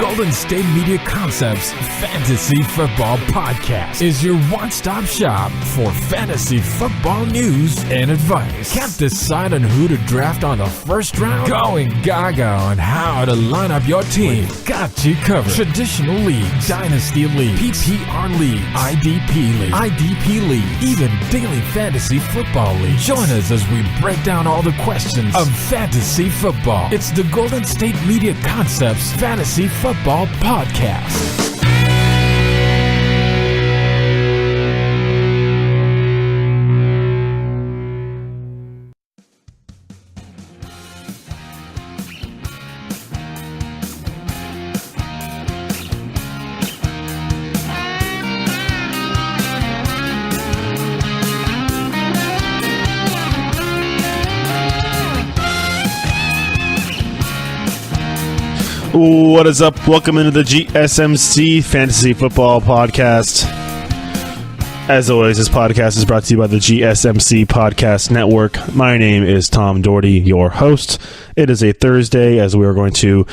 Golden State Media Concepts Fantasy Football Podcast is your one-stop shop for fantasy football news and advice. Can't decide on who to draft on the first round? Going gaga on how to line up your team. We've got you covered. Traditional leagues, dynasty leagues, PPR leagues, IDP league, even daily fantasy football league. Join us as we break down all the questions of fantasy football. It's the Golden State Media Concepts Fantasy Football Podcast. What is up? Welcome into the GSMC Fantasy Football Podcast. As always, this podcast is brought to you by the GSMC Podcast Network. My name is Tom Dougherty, your host. It is a Thursday, as we are going to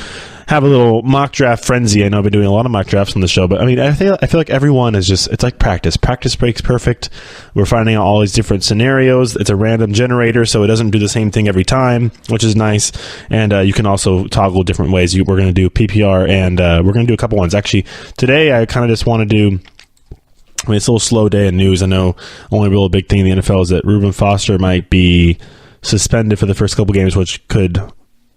have a little mock draft frenzy. I know I've been doing a lot of mock drafts on the show, but I mean, I feel like everyone is just, it's like practice. Practice breaks perfect. We're finding out all these different scenarios. It's a random generator, so it doesn't do the same thing every time, which is nice. And you can also toggle different ways. We're going to do PPR, and we're going to do a couple ones. Actually, today I kind of just want to do, I mean, it's a little slow day in news. I know only real big thing in the NFL is that Reuben Foster might be suspended for the first couple games, which could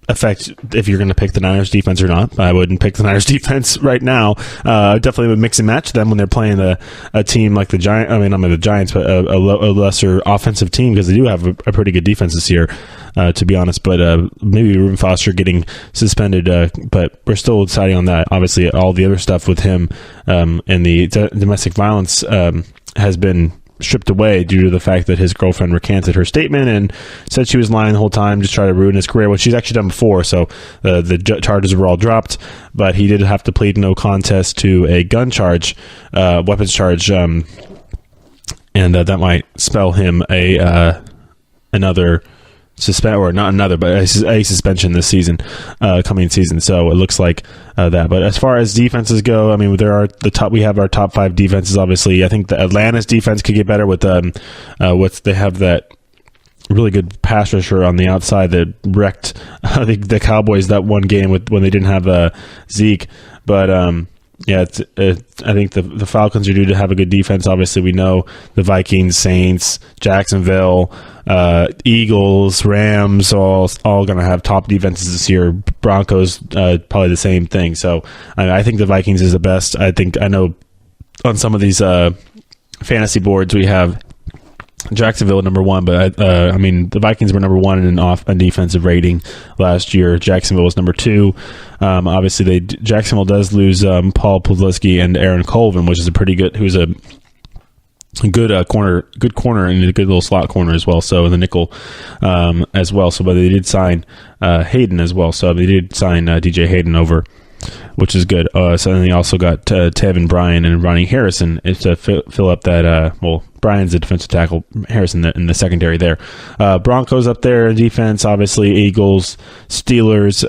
affect if you're going to pick the Niners defense or not. I wouldn't pick the Niners defense right now. Definitely would mix and match them when they're playing a team like the Giants. I mean, not the Giants, but a lesser offensive team, because they do have a pretty good defense this year, to be honest. But maybe Reuben Foster getting suspended, but we're still deciding on that. Obviously, all the other stuff with him and the domestic violence has been stripped away due to the fact that his girlfriend recanted her statement and said she was lying the whole time, just trying to ruin his career, which she's actually done before. So the charges were all dropped, but he did have to plead no contest to a gun charge, weapons charge, and that might spell him another suspension this season, coming season. So it looks like that. But as far as defenses go, I mean, we have our top 5 defenses. Obviously, I think the Atlanta's defense could get better with they have that really good pass rusher on the outside that wrecked the Cowboys that one game when they didn't have Zeke. But yeah, I think the Falcons are due to have a good defense. Obviously, we know the Vikings, Saints, Jacksonville, Eagles, Rams, all going to have top defenses this year. Broncos, probably the same thing. So I think the Vikings is the best. I know on some of these fantasy boards we have Jacksonville number 1, but I mean, the Vikings were number 1 in defensive rating last year. Jacksonville was number 2. Obviously, Jacksonville does lose Paul Pawlowski and Aaron Colvin, which is who's a good corner and a good little slot corner as well. So the nickel as well. So, but they did sign Hayden as well. So they did sign DJ Hayden over, which is good. So then they also got Tevin Bryan and Ronnie Harrison to fill up that. Bryan's a defensive tackle, Harrison in the secondary there. Broncos up there in defense, obviously. Eagles, Steelers.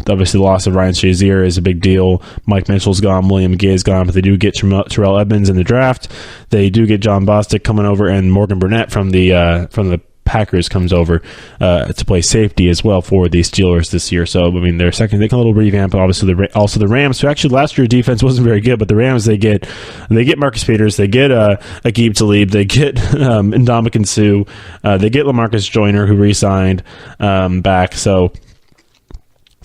Obviously, the loss of Ryan Shazier is a big deal. Mike Mitchell's gone, William Gay is gone, but they do get Terrell Edmonds in the draft. They do get John Bostic coming over, and Morgan Burnett from the Packers comes over to play safety as well for the Steelers this year. So, I mean, they're second, they can a little revamp. Obviously, also the Rams, who actually last year's defense wasn't very good, but the Rams, they get Marcus Peters, they get Aqib Talib, they get Ndamukong Suh, they get LaMarcus Joyner, who re-signed back. So,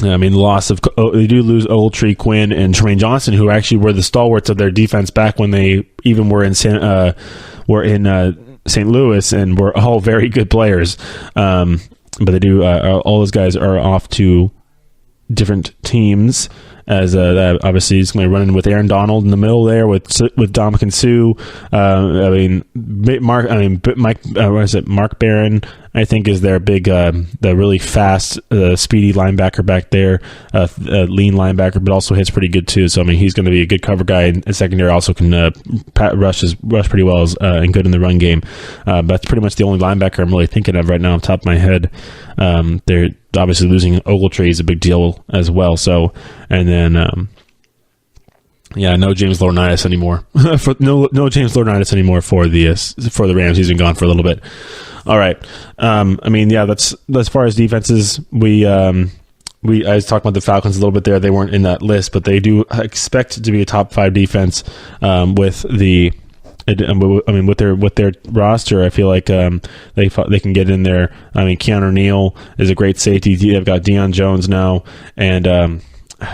I mean, the loss of they do lose Ogletree, Quinn, and Tremaine Johnson, who actually were the stalwarts of their defense back when they even were in St. Louis, and were all very good players. But they do all those guys are off to different teams, as that obviously he's going to be running with Aaron Donald in the middle there with Ndamukong Suh. Mark Barron, I think, is their big, the really fast, speedy linebacker back there, lean linebacker, but also hits pretty good too. So I mean, he's going to be a good cover guy, and secondary also can rush pretty well and good in the run game. But that's pretty much the only linebacker I'm really thinking of right now off the top of my head. They're obviously losing Ogletree is a big deal as well. So, and then Yeah, no James Laurinaitis anymore. no James Laurinaitis anymore for the Rams. He's been gone for a little bit. All right. That's as far as defenses. I was talking about the Falcons a little bit there. They weren't in that list, but they do expect to be a top 5 defense with their roster. I feel like they can get in there. Keanu Neal is a great safety. They've got Deion Jones now, and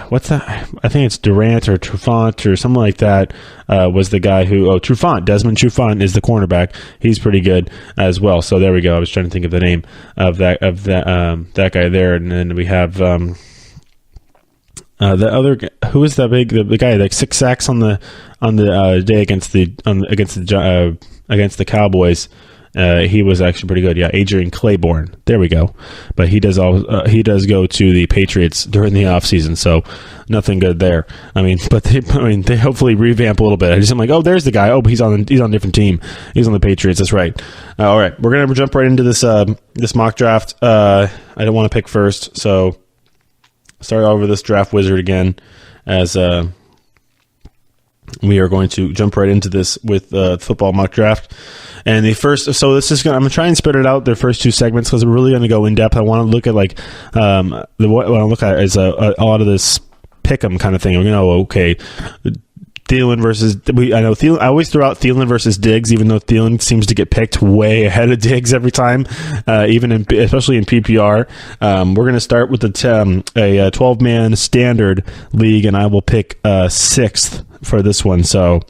what's that? I think it's Durant or Trufant or something like that. Was the guy Trufant? Desmond Trufant is the cornerback. He's pretty good as well. So there we go. I was trying to think of the name of that guy there, and then we have the other. Who is that big? The guy like 6 sacks on the day against the Cowboys. He was actually pretty good. Yeah, Adrian Claiborne. There we go. But he does go to the Patriots during the offseason, so nothing good there. They hopefully revamp a little bit. I'm like, oh, there's the guy. Oh, but he's on a different team. He's on the Patriots. That's right. All right, we're gonna jump right into this mock draft. I don't want to pick first, so start over this draft wizard again as we are going to jump right into this with football mock draft. And I'm going to try and split it out, their first 2 segments, because we're really going to go in depth. I want to look at what I look at is a lot of this pick'em kind of thing. Okay, Thielen versus Thielen. I always throw out Thielen versus Diggs, even though Thielen seems to get picked way ahead of Diggs every time, especially in PPR. We're going to start with a 12-man standard league, and I will pick 6th for this one. So.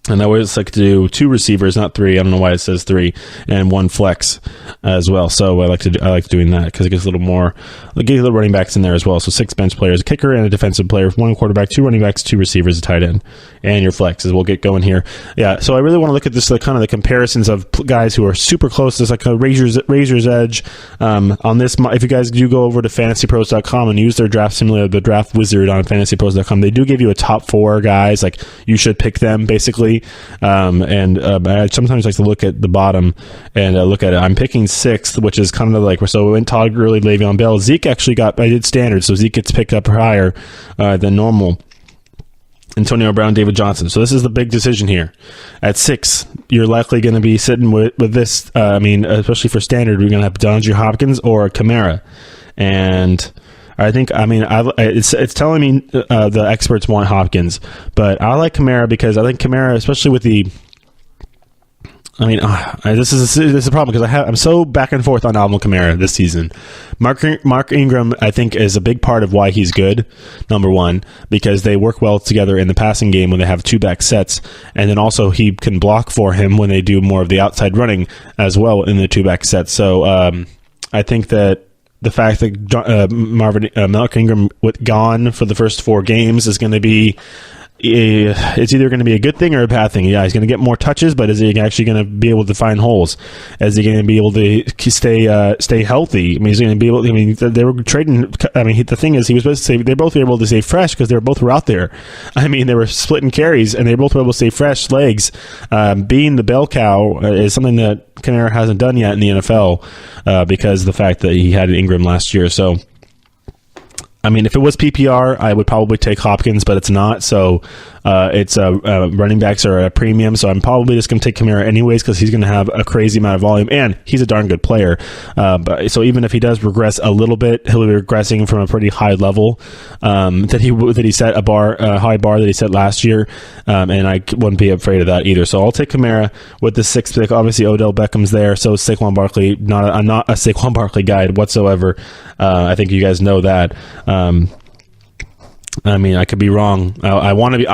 And I always like to do 2 receivers, not 3. I don't know why it says 3, and 1 flex as well. So I like doing that because it gets a little more. Get a little running backs in there as well. So 6 bench players, a kicker and a defensive player, 1 quarterback, 2 running backs, 2 receivers, a tight end, and your flexes. We'll get going here. Yeah. So I really want to look at this kind of the comparisons of guys who are super close. There's like a razor's edge on this. If you guys do go over to fantasypros.com and use their draft simulator, the draft wizard on fantasypros.com, they do give you a top 4 guys. Like you should pick them basically. I sometimes like to look at the bottom and look at it. I'm picking 6th, which is kind of like, so we went Todd Gurley, Le'Veon Bell. Zeke actually I did standard, so Zeke gets picked up higher than normal. Antonio Brown, David Johnson. So this is the big decision here. At 6, you're likely going to be sitting with this. Especially for standard, we're going to have DeAndre Hopkins or Kamara. And I think, it's telling me the experts want Hopkins, but I like Kamara because I think Kamara, especially with the, this is a problem because I'm so back and forth on Alvin Kamara this season. Mark Ingram, I think, is a big part of why he's good. Number 1, because they work well together in the passing game when they have 2 back sets, and then also he can block for him when they do more of the outside running as well in the 2 back sets. So I think that the fact that Mark Ingram gone for the first 4 games is going to be, it's either going to be a good thing or a bad thing. Yeah, he's going to get more touches, but is he actually going to be able to find holes? Is he going to be able to stay healthy? He's going to be able. They were trading. The thing is, he was supposed to say they both were able to stay fresh because they both were out there. They were splitting carries, and they both were able to stay fresh legs. Being the bell cow is something that Kamara hasn't done yet in the NFL because of the fact that he had Ingram last year. So. If it was PPR, I would probably take Hopkins, but it's not. So it's running backs are at a premium. So I'm probably just going to take Kamara anyways because he's going to have a crazy amount of volume, and he's a darn good player. So even if he does regress a little bit, he'll be regressing from a pretty high level that he set a high bar that he set last year, and I wouldn't be afraid of that either. So I'll take Kamara with the 6th pick. Obviously, Odell Beckham's there, so is Saquon Barkley. I'm not a Saquon Barkley guy whatsoever. I think you guys know that. I could be wrong. I want to be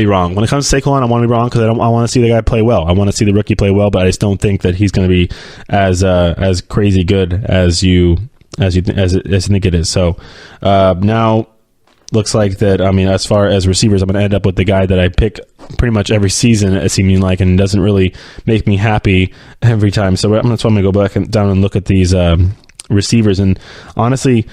wrong. When it comes to Saquon, I want to be wrong because I want to see the guy play well. I want to see the rookie play well, but I just don't think that he's going to be as crazy good as you think it is. So now looks like that. As far as receivers, I'm going to end up with the guy that I pick pretty much every season, it seems like, and doesn't really make me happy every time. So that's why I'm going to go back down and look at these receivers, and honestly.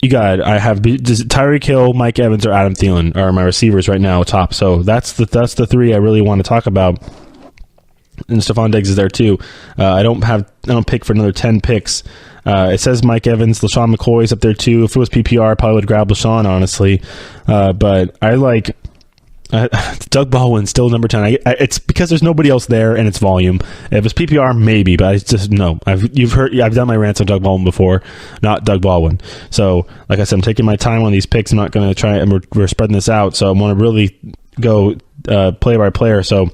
I have Tyreek Hill, Mike Evans, or Adam Thielen are my receivers right now top. So that's the 3 I really want to talk about. And Stephon Diggs is there too. I don't pick for another 10 picks. It says Mike Evans, LaShawn McCoy's up there too. If it was PPR, I probably would grab LaShawn, honestly. But I like Doug Baldwin still number 10. It's because there's nobody else there and it's volume. If it's PPR, maybe, but I just no. I've done my rants on Doug Baldwin before, not Doug Baldwin. So, like I said, I'm taking my time on these picks. I'm not going to try, and we're spreading this out. So I want to really go player by player. So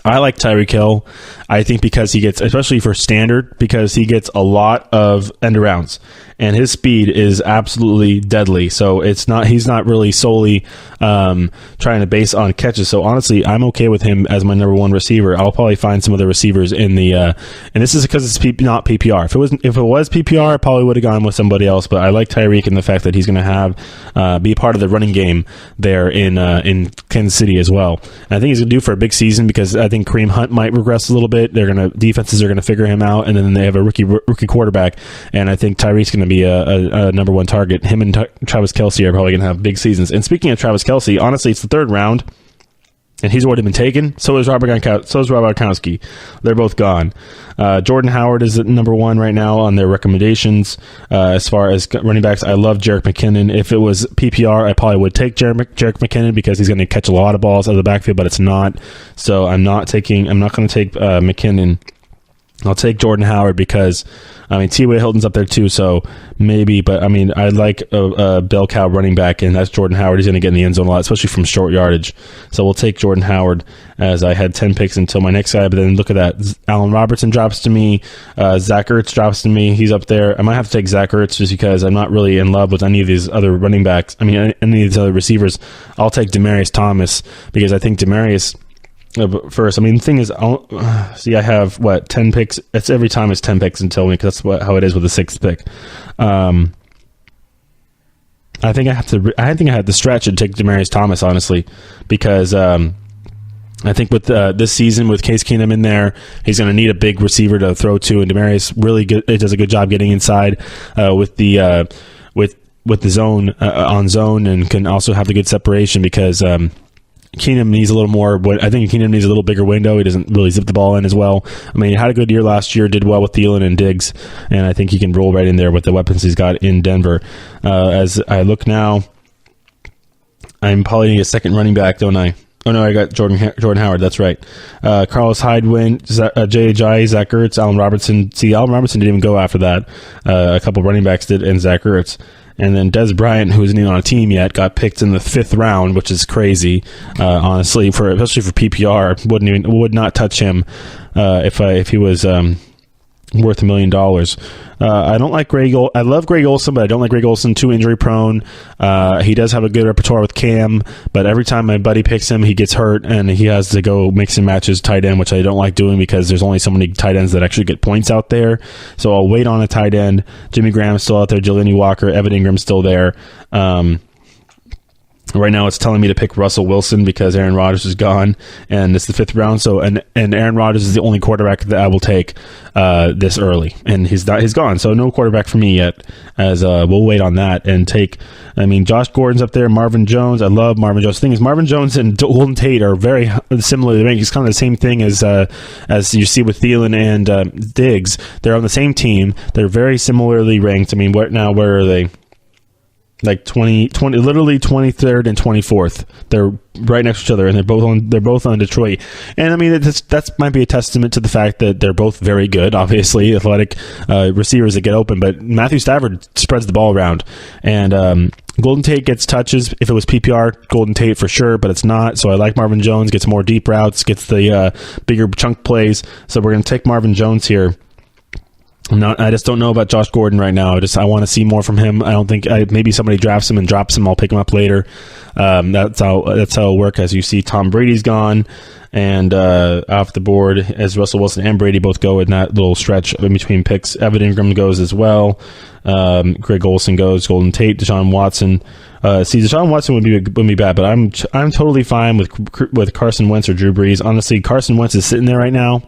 I like Tyreek Hill. I think because he gets, especially for standard, because he gets a lot of end arounds. And his speed is absolutely deadly. So he's not really solely trying to base on catches. So honestly, I'm okay with him as my number one receiver. I'll probably find some other receivers in the and this is because it's not PPR. If it was PPR, I probably would have gone with somebody else. But I like Tyreek and the fact that he's going to be part of the running game there in Kansas City as well. And I think he's going to do for a big season because I think Kareem Hunt might regress a little bit. Defenses are going to figure him out, and then they have a rookie quarterback. And I think Tyreek's going to be a number one target. Him and Travis Kelce are probably going to have big seasons. And speaking of Travis Kelce, honestly, it's the third round, and he's already been taken. So is Robert Gronkowski. They're both gone. Jordan Howard is at number one right now on their recommendations. As far as running backs, I love Jerick McKinnon. If it was PPR, I probably would take Jerick McKinnon because he's going to catch a lot of balls out of the backfield, but it's not. So I'm not going to take McKinnon. I'll take Jordan Howard because, T.Y. Hilton's up there too, so maybe. But, I like a bell cow running back, and that's Jordan Howard. He's going to get in the end zone a lot, especially from short yardage. So we'll take Jordan Howard as I had 10 picks until my next guy. But then look at that. Allen Robertson drops to me. Zach Ertz drops to me. He's up there. I might have to take Zach Ertz just because I'm not really in love with any of these other running backs. Any of these other receivers. I'll take Demaryius Thomas because I think Demaryius... First, the thing is, I have 10 picks. It's every time it's 10 picks until because that's how it is with the sixth pick. I think I had to stretch and take Demaryius Thomas, honestly, because I think with this season with Case Keenum in there, he's going to need a big receiver to throw to, and Demaryius does a good job getting inside with the zone on zone, and can also have the good separation because. Keenum needs a little more. I think Keenum needs a little bigger window. He doesn't really zip the ball in as well. He had a good year last year, did well with Thielen and Diggs, and I think he can roll right in there with the weapons he's got in Denver. As I look now, I'm probably need a second running back, don't I? Oh no, I got Jordan Howard. That's right. Carlos Hyde went. J.J. Zach Ertz, Allen Robertson. See, Allen Robertson didn't even go after that. A couple running backs did, and Zach Ertz. And then Dez Bryant, who isn't even on a team yet, got picked in the 5th round, which is crazy. Honestly, especially for PPR, would not touch him if he was worth $1 million. I don't like Greg. I love Greg Olsen, but I don't like Greg Olsen. Too injury prone. He does have a good repertoire with Cam, but every time my buddy picks him, he gets hurt, and he has to go mix and match his tight end, which I don't like doing because there's only so many tight ends that actually get points out there. So I'll wait on a tight end. Jimmy Graham's still out there. Jelani Walker, Evan Ingram's still there. Right now, it's telling me to pick Russell Wilson because Aaron Rodgers is gone, and it's the 5th round. So, and Aaron Rodgers is the only quarterback that I will take this early, and he's gone. So, no quarterback for me yet. As we'll wait on that and take. Josh Gordon's up there. Marvin Jones. I love Marvin Jones. The thing is, Marvin Jones and Golden Tate are very similar. It's kind of the same thing as you see with Thielen and Diggs. They're on the same team. They're very similarly ranked. Where are they? Like 20, literally 23rd and 24th. They're right next to each other, and they're both on Detroit. And that might be a testament to the fact that they're both very good, obviously athletic receivers that get open. But Matthew Stafford spreads the ball around, and Golden Tate gets touches. If it was PPR, Golden Tate for sure, but it's not. So I like Marvin Jones. Gets more deep routes, gets the bigger chunk plays. So we're going to take Marvin Jones here. I just don't know about Josh Gordon right now. I want to see more from him. I don't think maybe somebody drafts him and drops him. I'll pick him up later. That's how it'll work. As you see, Tom Brady's gone, and off the board as Russell Wilson and Brady both go in that little stretch in between picks. Evan Ingram goes as well. Greg Olsen goes. Golden Tate, Deshaun Watson. Deshaun Watson wouldn't be bad, but I'm totally fine with Carson Wentz or Drew Brees. Honestly, Carson Wentz is sitting there right now.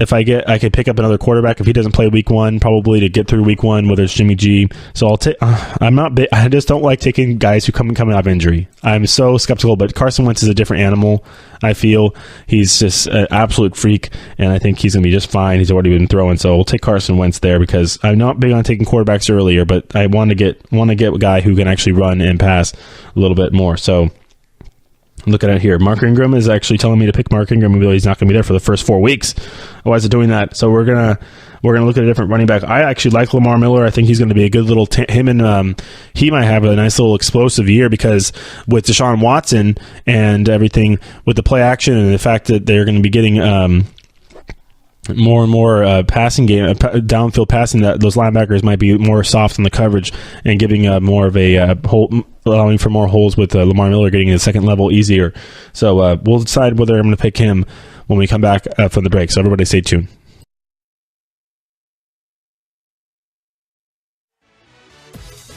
if I could pick up another quarterback if he doesn't play week 1, probably to get through week 1, whether it's Jimmy G. So I'll take. I'm not. I just don't like taking guys who coming out of injury. I'm so skeptical, but Carson Wentz is a different animal. I feel he's just an absolute freak, and I think he's going to be just fine. He's already been throwing, so we'll take Carson Wentz there because I'm not big on taking quarterbacks earlier, but I want to get a guy who can actually run and pass a little bit more. So. Looking at here, Mark Ingram is actually telling me to pick Mark Ingram, even though he's not going to be there for the first 4 weeks. Why is it doing that? So we're gonna look at a different running back. I actually like Lamar Miller. I think he's going to be a good little him and he might have a nice little explosive year because with Deshaun Watson and everything with the play action and the fact that they're going to be getting more and more passing game, downfield passing, that those linebackers might be more soft in the coverage and giving more of a hole, allowing for more holes with Lamar Miller getting the second level easier. So we'll decide whether I'm going to pick him when we come back from the break. So everybody stay tuned.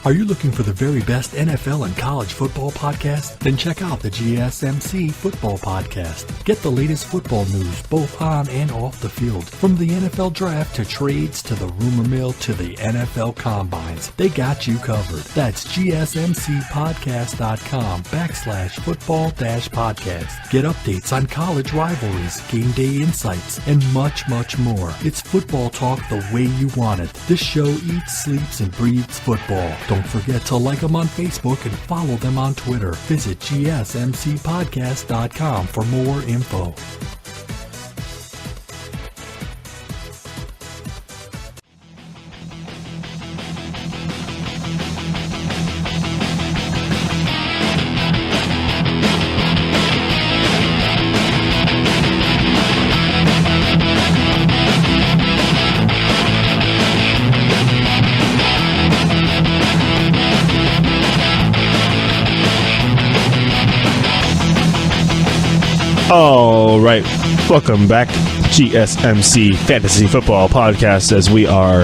Are you looking for the very best NFL and college football podcast? Then check out the GSMC Football Podcast. Get the latest football news both on and off the field. From the NFL Draft to trades to the rumor mill to the NFL Combines, they got you covered. That's GSMCpodcast.com/football-podcast. Get updates on college rivalries, game day insights, and much, much more. It's football talk the way you want it. This show eats, sleeps, and breathes football. Don't forget to like them on Facebook and follow them on Twitter. Visit GSMCpodcast.com for more info. All right, welcome back to GSMC Fantasy Football Podcast as we are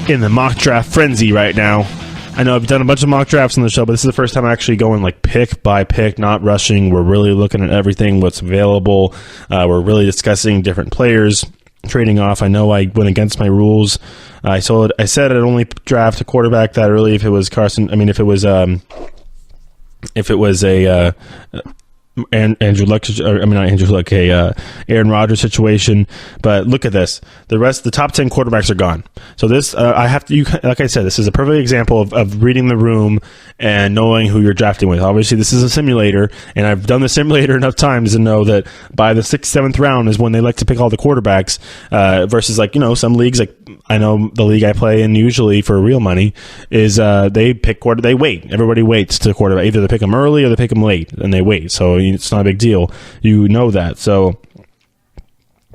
in the mock draft frenzy right now. I know I've done a bunch of mock drafts on the show, but this is the first time I'm actually going like pick by pick, not rushing. We're really looking at everything, what's available. We're really discussing different players, trading off. I know I went against my rules. I said I'd only draft a quarterback that early if it was Carson. I mean, if it was a Andrew Luck, Aaron Rodgers situation. But look at this. The top 10 quarterbacks are gone. So this, like I said, this is a perfect example of reading the room and knowing who you're drafting with. Obviously, this is a simulator, and I've done the simulator enough times to know that by the 6th, 7th round is when they like to pick all the quarterbacks, versus some leagues, like I know the league I play in usually for real money is they pick they wait. Everybody waits to quarterback. Either they pick them early or they pick them late, and they wait. So it's not a big deal. You know that. So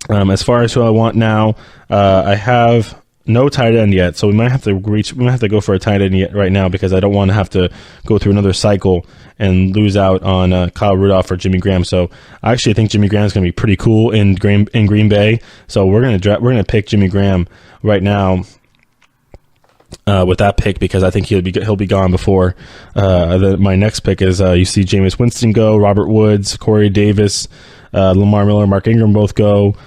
as far as who I want now, I have no tight end yet. So we might have to go for a tight end right now because I don't want to have to go through another cycle and lose out on Kyle Rudolph or Jimmy Graham. So I actually think Jimmy Graham is going to be pretty cool in Green Bay. So we're gonna pick Jimmy Graham right now. With that pick because I think he'll be gone before my next pick is you see Jameis Winston go, Robert Woods, Corey Davis, Lamar Miller, Mark Ingram both go,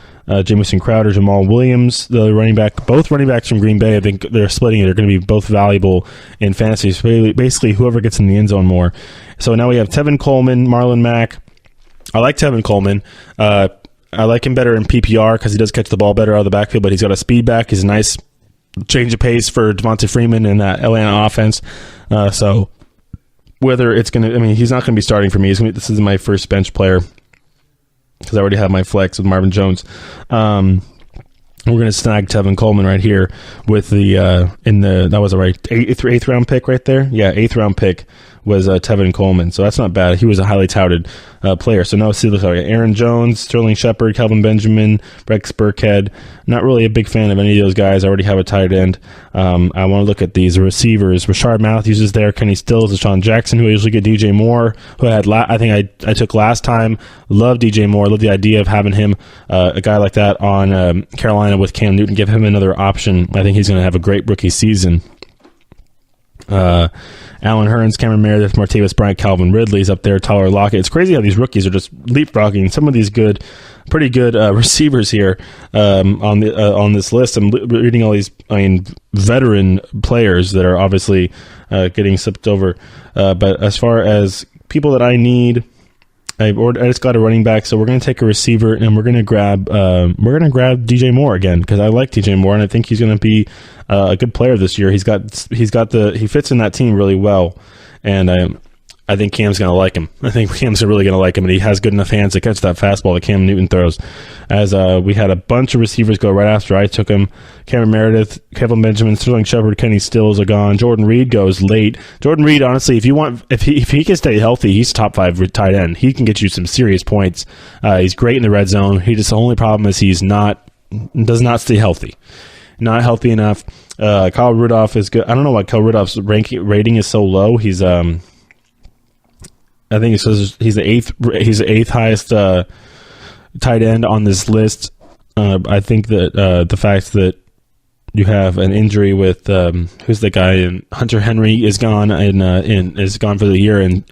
Jamison Crowder, Jamal Williams, both running backs from Green Bay. I think they're splitting it. They're going to be both valuable in fantasy. So basically, whoever gets in the end zone more. So now we have Tevin Coleman, Marlon Mack. I like Tevin Coleman. I like him better in PPR because he does catch the ball better out of the backfield, but he's got a speed back. He's a nice change of pace for Devonta Freeman in that Atlanta offense. So whether it's going to, he's not going to be starting for me. This is my first bench player because I already have my flex with Marvin Jones. We're going to snag Tevin Coleman right here with that was a eighth round pick right there. Yeah, 8th round pick was Tevin Coleman. So that's not bad. He was a highly touted player. So now let's see, Aaron Jones, Sterling Shepard, Kelvin Benjamin, Rex Burkhead. Not really a big fan of any of those guys. I already have a tight end. I want to look at these receivers. Rashard Matthews is there. Kenny Stills, Deshaun Jackson, who I usually get DJ Moore, who I took last time. Love DJ Moore. Love the idea of having him, a guy like that on Carolina with Cam Newton. Give him another option. I think he's going to have a great rookie season. Alan Hearns, Cameron Meredith, Martavis Bryant, Calvin Ridley's up there, Tyler Lockett. It's crazy how these rookies are just leapfrogging some of these pretty good receivers here on this list. I'm reading all these, veteran players that are obviously getting slipped over. But as far as people that I need, I just got a running back, so we're going to take a receiver and we're going to grab DJ Moore again, because I like DJ Moore and I think he's going to be a good player this year. He fits in that team really well, and I think Cam's going to like him. I think Cam's really going to like him, and he has good enough hands to catch that fastball that Cam Newton throws. As we had a bunch of receivers go right after I took him. Cameron Meredith, Kevin Benjamin, Sterling Shepard, Kenny Stills are gone. Jordan Reed goes late. Jordan Reed, honestly, if he can stay healthy, he's top 5 tight end. He can get you some serious points. He's great in the red zone. The only problem is he does not stay healthy. Not healthy enough. Kyle Rudolph is good. I don't know why Kyle Rudolph's rating is so low. He's I think it says he's the eighth highest tight end on this list. I think that the fact that you have an injury with who's the guy, and Hunter Henry is gone is gone for the year in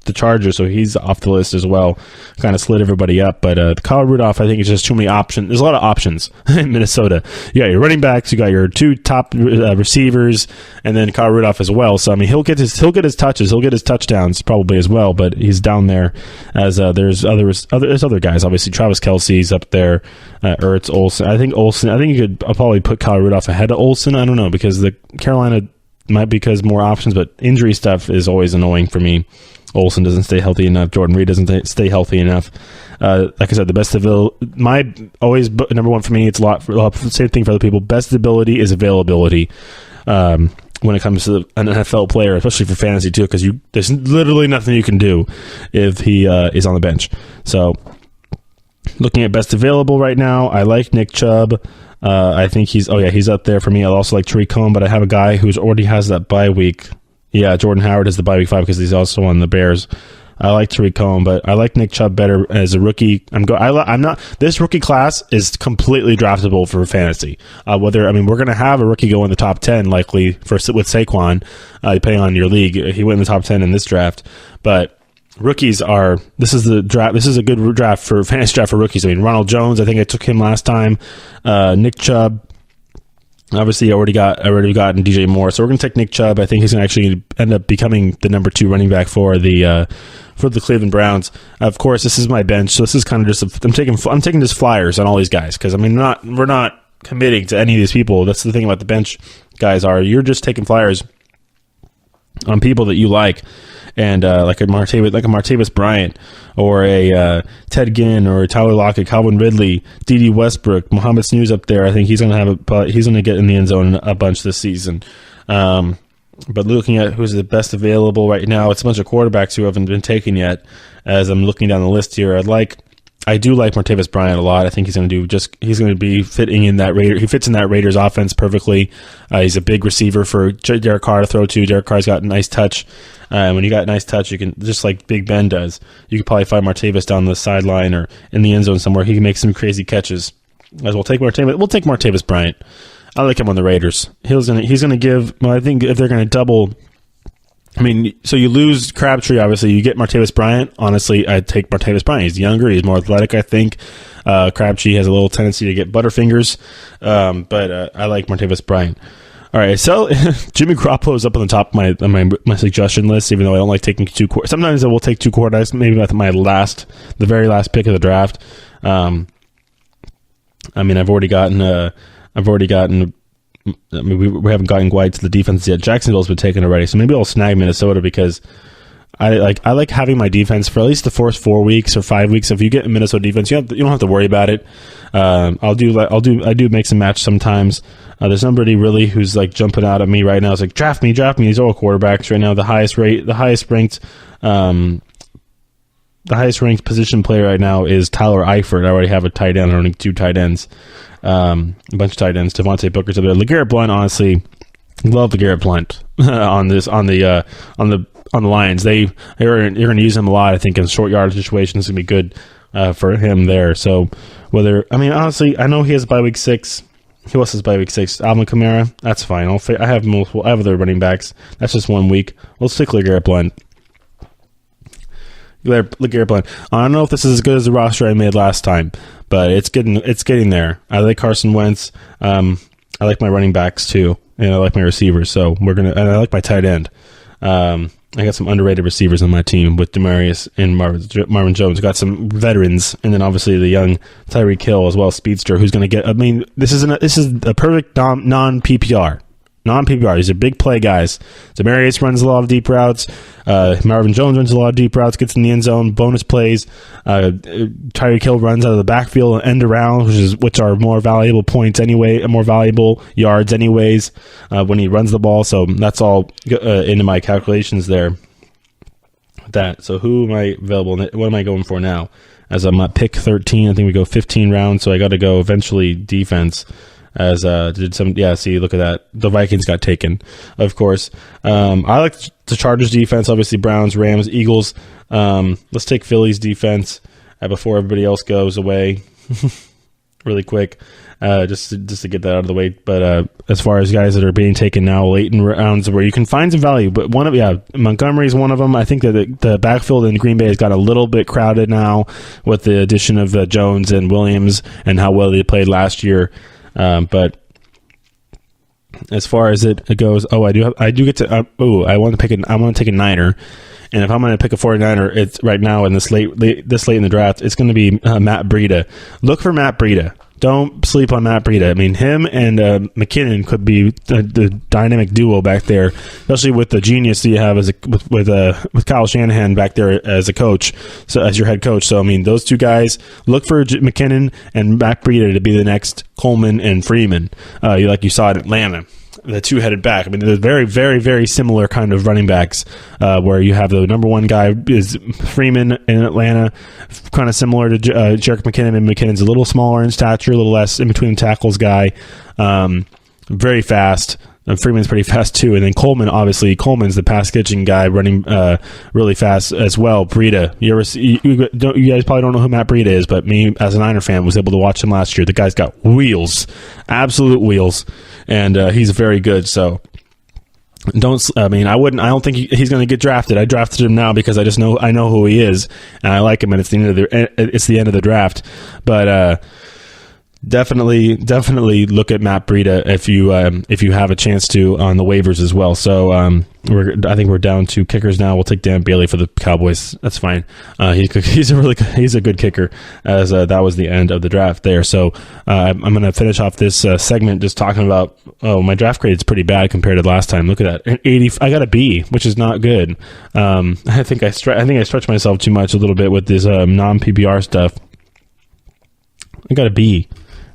the Chargers, so he's off the list as well. Kind of slid everybody up, but Kyle Rudolph, I think it's just too many options. There's a lot of options in Minnesota. You got your running backs, you got your 2 top receivers, and then Kyle Rudolph as well. So he'll get his touches, he'll get his touchdowns probably as well, but he's down there as there's other guys. Obviously, Travis Kelce's up there, Ertz, Olsen. I think you could probably put Kyle Rudolph ahead of Olsen. I don't know, because the Carolina might because more options, but injury stuff is always annoying for me. Olsen doesn't stay healthy enough. Jordan Reed doesn't stay healthy enough. Like I said, the best my always number one for me. It's same thing for other people. Best ability is availability when it comes to an NFL player, especially for fantasy too, because there's literally nothing you can do if he is on the bench. So, looking at best available right now, I like Nick Chubb. I think he's up there for me. I also like Tariq Cohen, but I have a guy who's already has that bye week. Yeah, Jordan Howard has the bye week 5 because he's also on the Bears. I like Tariq Cohen, but I like Nick Chubb better as a rookie. This rookie class is completely draftable for fantasy. We're going to have a rookie go in the top 10 likely with Saquon, depending on your league. He went in the top 10 in this draft, but rookies this is the draft. This is a good draft for fantasy draft for rookies. Ronald Jones, I think I took him last time. Nick Chubb. Obviously, I already gotten DJ Moore, so we're going to take Nick Chubb. I think he's going to actually end up becoming the number 2 running back for the Cleveland Browns. Of course, this is my bench, so this is kind of just I'm taking just flyers on all these guys because we're not committing to any of these people. That's the thing about the bench guys you're just taking flyers on people that you like. And like a Martavis Bryant or a Ted Ginn or a Tyler Lockett, Calvin Ridley, D.D. Westbrook, Mohamed Snews up there. I think he's going to get in the end zone a bunch this season. But looking at who's the best available right now, it's a bunch of quarterbacks who haven't been taken yet. As I'm looking down the list here, I do like Martavis Bryant a lot. I think he's going to be fitting in that Raider. He fits in that Raiders offense perfectly. He's a big receiver for Derek Carr to throw to. Derek Carr's got a nice touch. When you got a nice touch, you can, just like Big Ben does, you could probably find Martavis down the sideline or in the end zone somewhere. He can make some crazy catches. We'll take Martavis Bryant. I like him on the Raiders. He's going to give. Well, I think if they're going to double. So you lose Crabtree, obviously. You get Martavis Bryant. Honestly, I'd take Martavis Bryant. He's younger. He's more athletic, I think. Crabtree has a little tendency to get butterfingers. But I like Martavis Bryant. All right, so Jimmy Garoppolo is up on the top of my suggestion list, even though I don't like taking 2 quarterbacks. Sometimes I will take 2 quarterbacks, maybe at the very last pick of the draft. I've already gotten. We haven't gotten quite to the defense yet. Jacksonville's been taken already, so maybe I'll snag Minnesota because I like having my defense for at least the first 4 weeks or 5 weeks. If you get a Minnesota defense, you don't have to worry about it. I do mix and match sometimes. There's nobody really who's like jumping out at me right now. It's like draft me. These are all quarterbacks right now. The highest ranked position player right now is Tyler Eifert. I already have a tight end. I don't need 2 tight ends. A bunch of tight ends. Devontae Booker's up there. LeGarrette Blount, honestly, love LeGarrette Blount on the Lions. You're going to use him a lot. I think in short yardage situations, it's going to be good for him there. So honestly, I know he has bye week 6. Who else is by week 6? Alvin Kamara. That's fine. I have multiple. I have other running backs. That's just 1 week. We'll stick LeGarrette Blount. LeGarrette Blount. I don't know if this is as good as the roster I made last time, but it's getting there. I like Carson Wentz. I like my running backs too, and I like my receivers. So and I like my tight end. I got some underrated receivers on my team with Demarius and Marvin Jones. Got some veterans, and then obviously the young Tyreek Hill as well, speedster, who's going to get. I mean, this is a perfect non PPR. These are big play guys. Demarius runs a lot of deep routes. Marvin Jones runs a lot of deep routes, gets in the end zone, bonus plays. Tyreek Hill runs out of the backfield and end around, which are more valuable points anyway, more valuable yards anyways when he runs the ball. So that's all into my calculations there. So who am I available? What am I going for now? As I'm at pick 13, I think we go 15 rounds, so I got to go eventually defense. Look at that. The Vikings got taken, of course. I like the Chargers defense, obviously Browns, Rams, Eagles. Let's take Philly's defense before everybody else goes away really quick, just to get that out of the way. But as far as guys that are being taken now late in rounds where you can find some value, but Montgomery's one of them. I think that the backfield in Green Bay has got a little bit crowded now with the addition of Jones and Williams and how well they played last year. But as far as it goes, I want to take a Niner, and if I'm going to pick a 49er, it's right now in this late in the draft, it's going to be Matt Breida. Look for Matt Breida. Don't sleep on Matt Breida. I mean, him and McKinnon could be the dynamic duo back there, especially with the genius that you have with Kyle Shanahan back there as a coach, so as your head coach. So I mean, those two guys. Look for McKinnon and Matt Breida to be the next Coleman and Freeman, like you saw in Atlanta. The two-headed back. I mean, they're very, very, very similar kind of running backs, where you have the number one guy is Freeman in Atlanta, kind of similar to Jerick McKinnon, and McKinnon's a little smaller in stature, a little less in between tackles guy, very fast. Freeman's pretty fast too, and then Coleman's the pass catching guy, running really fast as well. Breida, you guys probably don't know who Matt Breida is, but me as a Niner fan was able to watch him last year. The guy's got wheels, absolute wheels, and he's very good. So I don't think he's going to get drafted. I drafted him now because I know who he is, and I like him, and it's the end of the draft, but. Definitely look at Matt Breida if you have a chance to on the waivers as well. So I think we're down to kickers now. We'll take Dan Bailey for the Cowboys. That's fine. He's a good kicker. As that was the end of the draft there. So I'm going to finish off this segment just talking about my draft grade is pretty bad compared to last time. Look at that, 80. I got a B, which is not good. I think I stretched myself too much a little bit with this non PPR stuff. I got a B.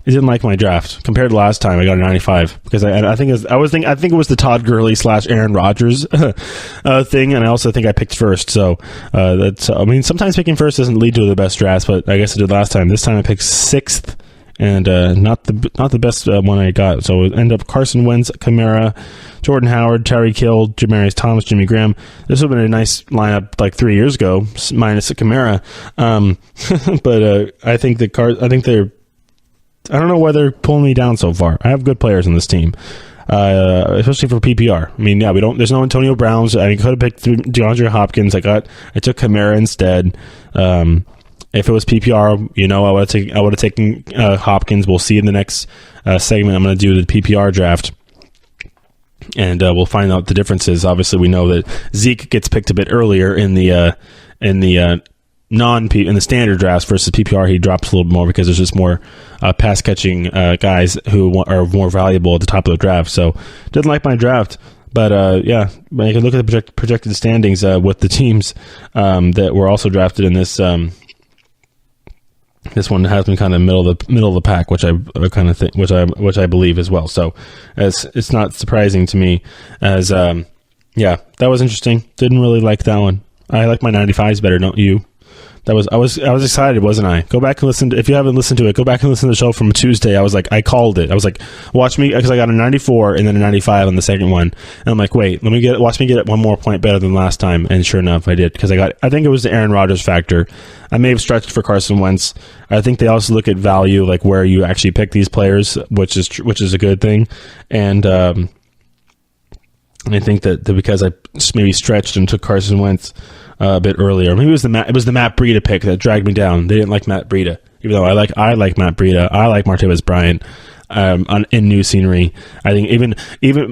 I didn't like my draft compared to last time. I got a 95 because I think it was the Todd Gurley / Aaron Rodgers thing, and I also think I picked first. So sometimes picking first doesn't lead to the best drafts, but I guess I did last time. This time I picked 6th, and not the best one I got. So it ended up Carson Wentz, Kamara, Jordan Howard, Tyreek Hill, Demaryius Thomas, Jimmy Graham. This would have been a nice lineup like 3 years ago, minus a Kamara. But I think they're. I don't know why they're pulling me down so far. I have good players on this team, especially for PPR. I mean, there's no Antonio Browns. I could have picked DeAndre Hopkins. I took Kamara instead. If it was PPR, I would have taken Hopkins. We'll see in the next segment. I'm going to do the PPR draft, and we'll find out the differences. Obviously, we know that Zeke gets picked a bit earlier in the standard drafts versus PPR. He drops a little bit more because there's just more pass catching guys who are more valuable at the top of the draft. So didn't like my draft, but you can look at the projected standings with the teams that were also drafted in this. This one has been kind of middle of the pack, which I kind of think, which I believe as well. So it's not surprising to me as that was interesting. Didn't really like that one. I like my 95s better, don't you? I was excited, wasn't I? Go back and listen to, if you haven't listened to it, go back and listen to the show from Tuesday. I was like, I called it. I was like, watch me, because I got a 94 and then a 95 on the second one. And I'm like, wait, watch me get it one more point better than last time. And sure enough, I did, because I think it was the Aaron Rodgers factor. I may have stretched for Carson Wentz. I think they also look at value, like where you actually pick these players, which is a good thing. And I think that because I maybe stretched and took Carson Wentz a bit earlier. Maybe it was the Matt Breida pick that dragged me down. They didn't like Matt Breida, even though I like Matt Breida. I like Martavis Bryant in new scenery. I think even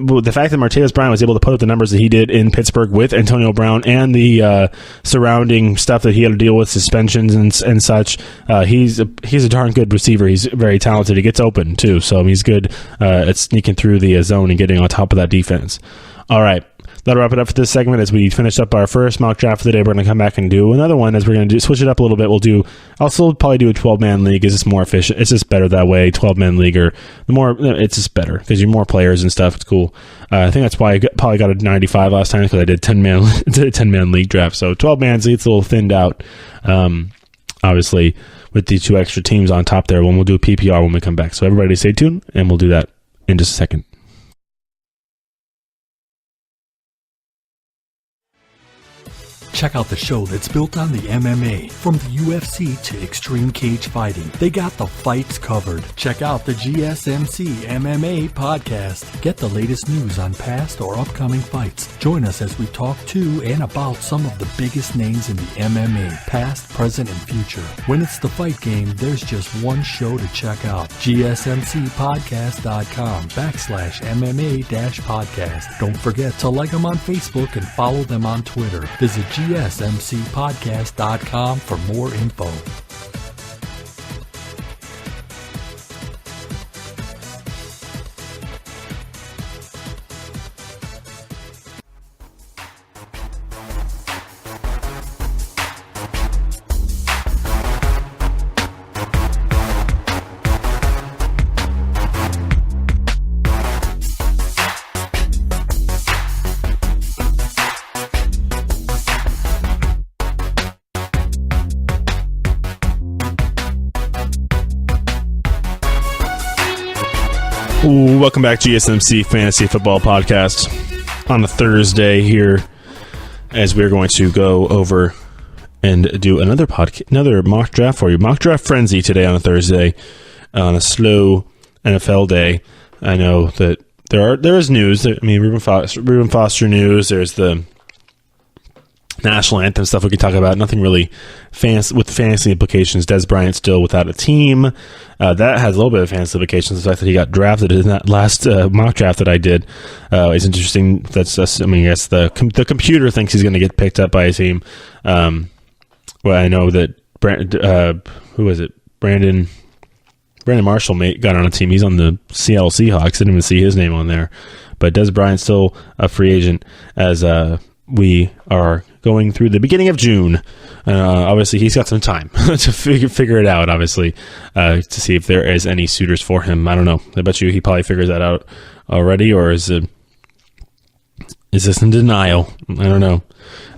the fact that Martavis Bryant was able to put up the numbers that he did in Pittsburgh with Antonio Brown and the surrounding stuff that he had to deal with, suspensions and such. He's a darn good receiver. He's very talented. He gets open too, so he's good at sneaking through the zone and getting on top of that defense. All right. That'll wrap it up for this segment. As we finish up our first mock draft for the day, we're going to come back and do another one. As we're going to switch it up a little bit, I'll still probably do a 12-man league. It's just more efficient. It's just better that way. 12-man league, or it's just better because you're more players and stuff. It's cool. I think that's why I probably got a 95 last time, because I did 10-man league draft. So 12-man, so it's a little thinned out. Obviously, with the 2 extra teams on top there, we'll do a PPR when we come back. So everybody stay tuned, and we'll do that in just a second. Check out the show that's built on the MMA, from the UFC to extreme cage fighting. They got the fights covered. Check out the GSMC MMA podcast. Get the latest news on past or upcoming fights. Join us as we talk to and about some of the biggest names in the MMA, past, present, and future. When it's the fight game, there's just one show to check out. GSMCpodcast.com/MMA-podcast. Don't forget to like them on Facebook and follow them on Twitter. Visit GSMCpodcast.com for more info. Welcome back, GSMC Fantasy Football Podcast, on a Thursday here, as we're going to go over and do another mock draft for you. Mock draft frenzy today on a Thursday, on a slow NFL day. I know that there is news. I mean, Reuben Foster news. There's the national anthem stuff we could talk about. Nothing really with fantasy implications. Des Bryant still without a team. That has a little bit of fantasy implications. The fact that he got drafted in that last mock draft that I did is interesting. That's I guess the computer thinks he's going to get picked up by a team. Well, I know that who was it? Brandon Marshall got on a team. He's on the Seattle Seahawks. Didn't even see his name on there. But Des Bryant's still a free agent, as we are going through the beginning of June. Obviously, he's got some time to figure it out, obviously, to see if there is any suitors for him. I don't know. I bet you he probably figures that out already, or is this in denial? I don't know.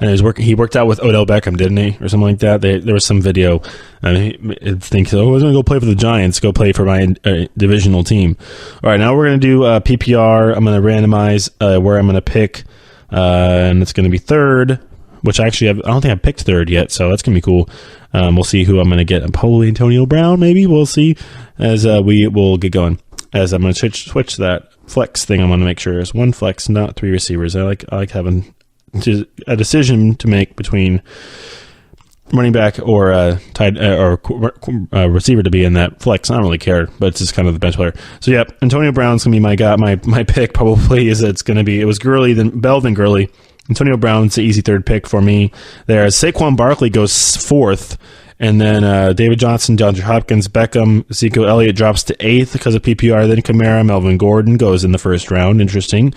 And he worked out with Odell Beckham, didn't he? Or something like that. There was some video. He thinks, I was going to go play for the Giants, go play for my divisional team. All right, now we're going to do PPR. I'm going to randomize where I'm going to pick, and it's going to be third, which actually I don't think I picked third yet, so that's going to be cool. We'll see who I'm going to get. Probably Antonio Brown, maybe. We'll see as we will get going. As I'm going to switch that flex thing, I'm going to make sure it's one flex, not 3 receivers. I like having a decision to make between running back or tight or receiver to be in that flex. I don't really care, but it's just kind of the bench player. So yeah, Antonio Brown's gonna be my guy. My pick probably is it was Gurley, then Bell, then Gurley. Antonio Brown's the easy third pick for me. There, Saquon Barkley goes fourth, and then David Johnson, DeAndre Hopkins, Beckham, Ezekiel Elliott drops to 8th because of PPR. Then Kamara, Melvin Gordon goes in the first round. Interesting.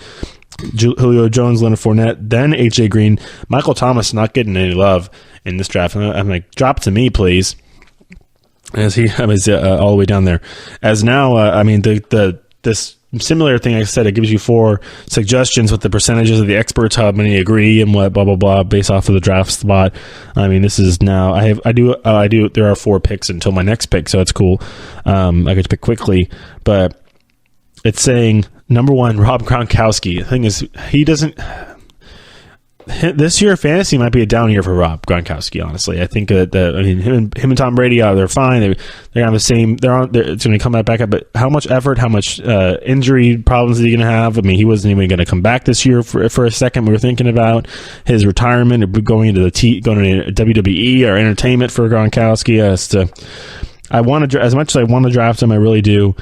Julio Jones, Leonard Fournette, then AJ Green. Michael Thomas not getting any love in this draft. I'm like, drop to me, please. As he is all the way down there. As now, this similar thing I said. It gives you 4 suggestions with the percentages of the experts, how many agree and what, blah blah blah, based off of the draft spot. I mean, this is now I do. There are 4 picks until my next pick, so it's cool. I could pick quickly, but it's saying number 1, Rob Gronkowski. The thing is, he doesn't. This year, fantasy might be a down year for Rob Gronkowski. Honestly, I think that him and Tom Brady, they're fine. They're gonna have the same. It's gonna come back up. But how much effort, how much injury problems is he gonna have? I mean, he wasn't even gonna come back this year for a second. We were thinking about his retirement, or going to WWE or entertainment for Gronkowski. I want to, as much as I want to draft him, I really do.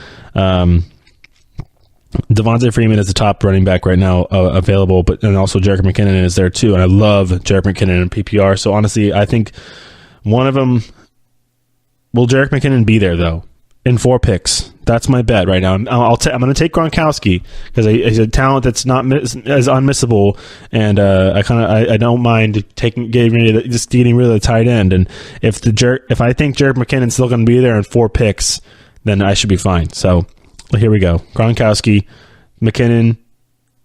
Devontae Freeman is the top running back right now available, and also Jerick McKinnon is there too. And I love Jerick McKinnon in PPR. So honestly, I think one of them will Jerick McKinnon be there though in 4 picks. That's my bet right now. I'm going to take Gronkowski because he's a talent that's not as unmissable, and I don't mind getting rid of the tight end. And if I think Jerick McKinnon's still going to be there in 4 picks, then I should be fine. So. Here we go. Gronkowski, McKinnon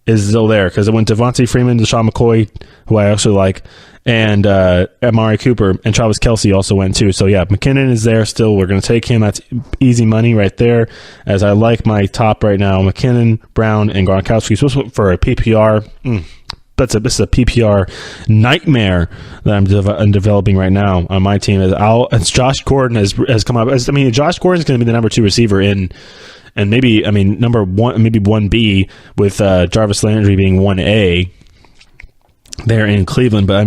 is still there because it went Devontae Freeman, LaShawn McCoy, who I also like, and Amari Cooper, and Travis Kelce also went too. So yeah, McKinnon is there still. We're going to take him. That's easy money right there, as I like my top right now. McKinnon, Brown, and Gronkowski. So for a PPR, this is a PPR nightmare that I'm developing right now on my team. As Josh Gordon has come up. Josh Gordon is going to be the number 2 receiver in. And maybe, number 1, maybe 1B with Jarvis Landry being 1A there in Cleveland. But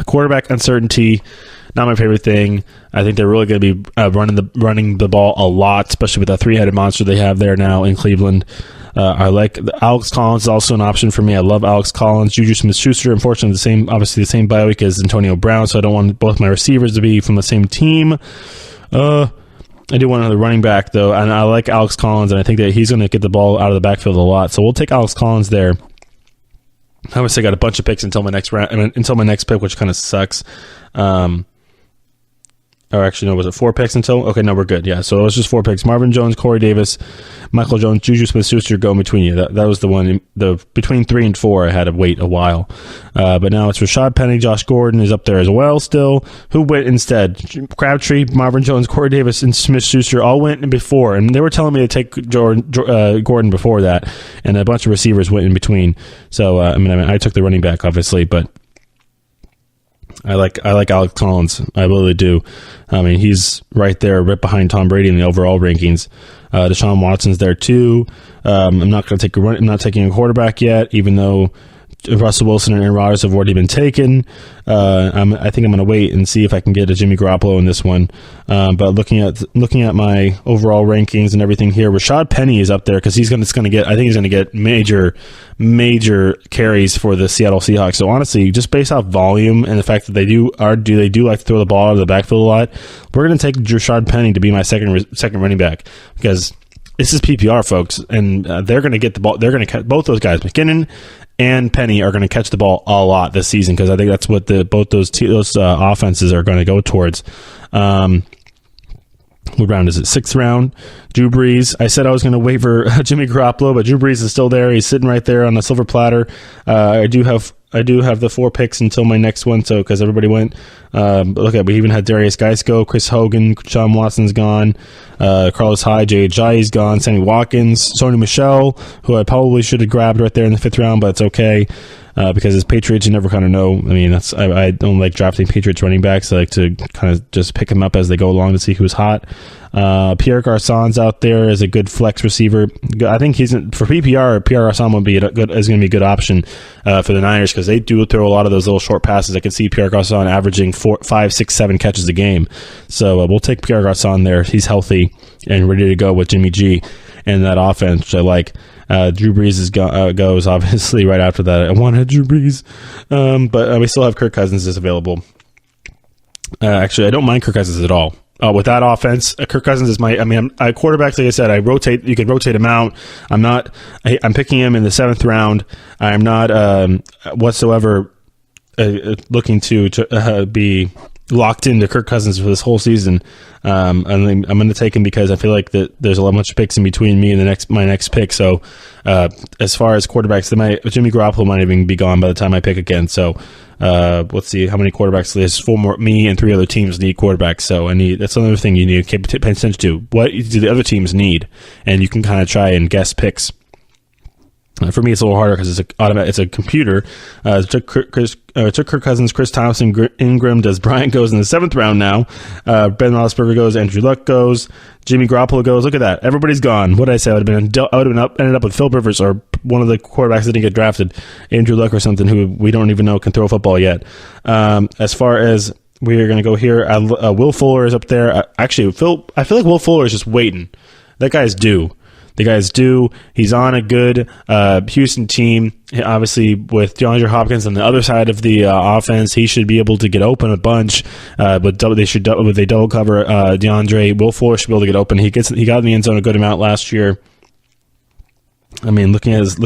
quarterback uncertainty, not my favorite thing. I think they're really going to be running the ball a lot, especially with that 3-headed monster they have there now in Cleveland. I like Alex Collins is also an option for me. I love Alex Collins. Juju Smith-Schuster, unfortunately, the same bye week as Antonio Brown, so I don't want both my receivers to be from the same team. I do want another running back, though, and I like Alex Collins, and I think that he's going to get the ball out of the backfield a lot. So we'll take Alex Collins there. I obviously got a bunch of picks until my next pick, which kind of sucks. Or actually, no, was it 4 picks until? Okay, no, we're good. Yeah, so it was just 4 picks. Marvin Jones, Corey Davis, Michael Jones, Juju Smith-Schuster go in between you. That was the one. Between 3 and 4, I had to wait a while. But now it's Rashad Penny, Josh Gordon is up there as well still. Who went instead? Crabtree, Marvin Jones, Corey Davis, and Smith-Schuster all went before. And they were telling me to take Gordon before that. And a bunch of receivers went in between. So, I took the running back, obviously, but I like Alex Collins. I really do. He's right there, right behind Tom Brady in the overall rankings. Deshaun Watson's there too. I'm not taking a quarterback yet, even though Russell Wilson and Aaron Rodgers have already been taken. I think I'm going to wait and see if I can get a Jimmy Garoppolo in this one. But looking at my overall rankings and everything here, Rashad Penny is up there because he's going to get major carries for the Seattle Seahawks. So honestly, just based off volume and the fact that they do like to throw the ball out of the backfield a lot, we're going to take Rashad Penny to be my second running back because this is PPR, folks, and they're going to get the ball. They're going to catch both those guys, McKinnon and Penny, are going to catch the ball a lot this season because I think that's what both those offenses are going to go towards. What round is it? 6th round. Drew Brees. I said I was going to wait for Jimmy Garoppolo, but Drew Brees is still there. He's sitting right there on the silver platter. I do have the 4 picks until my next one, so because everybody went. We even had Darius Geis go, Chris Hogan, Sean Watson's gone, Carlos Hyde, Jay Ajayi's gone, Sammy Watkins, Sony Michel, who I probably should have grabbed right there in the 5th round, but it's okay. Because as Patriots, you never kind of know. I don't like drafting Patriots running backs. I like to kind of just pick them up as they go along to see who's hot. Pierre Garçon's out there as a good flex receiver. I think for PPR. Pierre Garçon is going to be a good option for the Niners because they do throw a lot of those little short passes. I can see Pierre Garçon averaging 4, 5, 6, 7 catches a game. So we'll take Pierre Garçon there. He's healthy and ready to go with Jimmy G and that offense, which I like. Drew Brees goes obviously right after that. I wanted Drew Brees, but we still have Kirk Cousins is available. Actually, I don't mind Kirk Cousins at all. With that offense, Kirk Cousins is quarterbacks. Like I said, I rotate. You can rotate him out. I'm picking him in the 7th round. I'm not whatsoever looking to be locked into Kirk Cousins for this whole season. I'm going to take him because I feel like that there's a lot much picks in between me and my next pick. So as far as quarterbacks, Jimmy Garoppolo might even be gone by the time I pick again. So let's see how many quarterbacks. There's 4 more. Me and 3 other teams need quarterbacks. So that's another thing you need to pay attention to. What do the other teams need? And you can kind of try and guess picks. For me, it's a little harder because it's a computer. It took Kirk Cousins, Chris Thompson, Ingram. Does Bryant goes in the 7th round now? Ben Roethlisberger goes. Andrew Luck goes. Jimmy Garoppolo goes. Look at that. Everybody's gone. What did I say? I would have ended up with Phil Rivers or one of the quarterbacks that didn't get drafted, Andrew Luck or something, who we don't even know can throw a football yet. As far as we are going to go here, Will Fuller is up there. I feel like Will Fuller is just waiting. That guy's due. The guy's due. He's on a good Houston team. Obviously, with DeAndre Hopkins on the other side of the offense, he should be able to get open a bunch. But they double cover DeAndre. Will Fuller should be able to get open. He got in the end zone a good amount last year. I mean, looking at his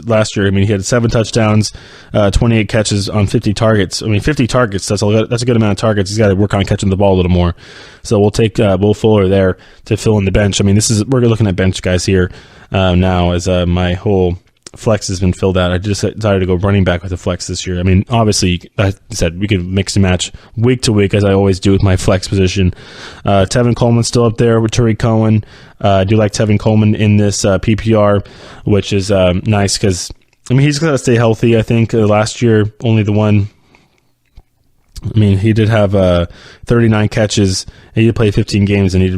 last year, I mean, he had 7 touchdowns, 28 catches on 50 targets. I mean, 50 targets, that's a good amount of targets. He's got to work on catching the ball a little more. So we'll take Will Fuller there to fill in the bench. I mean, we're looking at bench guys here now as my whole flex has been filled out. I just decided to go running back with a flex this year. I mean, obviously, I said we could mix and match week to week as I always do with my flex position. Tevin Coleman's still up there with Tariq Cohen. I do like Tevin Coleman in this PPR, which is nice because, I mean, he's got to stay healthy. I think last year, only the one. I mean, he did have 39 catches. He did play 15 games, and he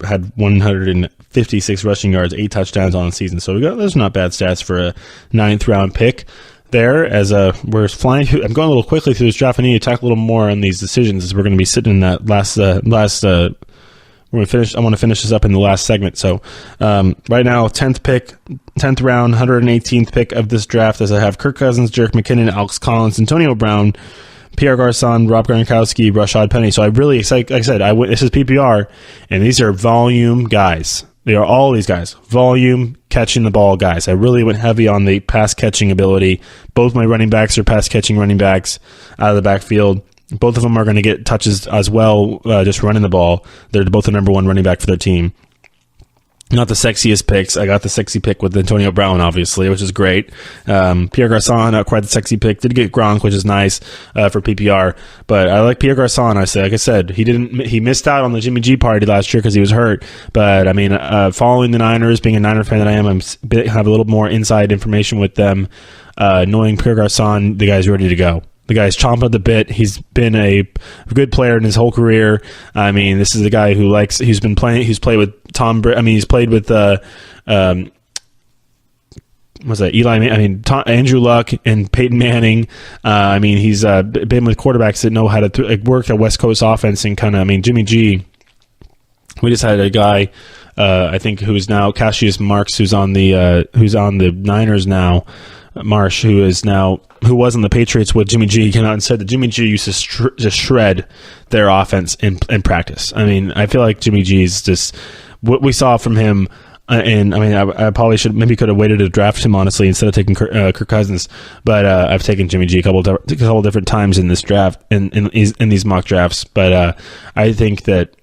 had 156 rushing yards, 8 touchdowns on the season. So those are not bad stats for a 9th round pick there. As we're flying, I'm going a little quickly through this draft. I need to talk a little more on these decisions as we're going to be sitting in that last. We're going to finish. I want to finish this up in the last segment. So right now, 10th round, 118th pick of this draft, as I have Kirk Cousins, Jerick McKinnon, Alex Collins, Antonio Brown, Pierre Garçon, Rob Gronkowski, Rashad Penny. So I really, like I said, this is PPR, and these are volume guys. They are all these guys. Volume, catching the ball guys. I really went heavy on the pass catching ability. Both my running backs are pass catching running backs out of the backfield. Both of them are going to get touches as well, just running the ball. They're both the number 1 running back for their team. Not the sexiest picks. I got the sexy pick with Antonio Brown, obviously, which is great. Pierre Garçon, not quite the sexy pick. Did get Gronk, which is nice for PPR. But I like Pierre Garçon. Like I said, he missed out on the Jimmy G party last year because he was hurt. But I mean, following the Niners, being a Niner fan that I am, have a little more inside information with them. Knowing Pierre Garçon, the guy's ready to go. The guy's chomping at the bit. He's been a good player in his whole career. I mean, this is a guy he's played with Tom Brady. I mean, he's played with Andrew Luck and Peyton Manning. I mean, he's been with quarterbacks that know how to work a West Coast offense and kind of, I mean, Jimmy G. We just had a guy, I think, who's now Cassius Marks, who's on the Niners now. Marsh, who was on the Patriots with Jimmy G, came out and said that Jimmy G used to just shred their offense in practice. I mean, I feel like Jimmy G is just what we saw from him. And I mean, I probably could have waited to draft him, honestly, instead of taking Kirk Cousins. But I've taken Jimmy G a couple different times in this draft, in these mock drafts. But I think that.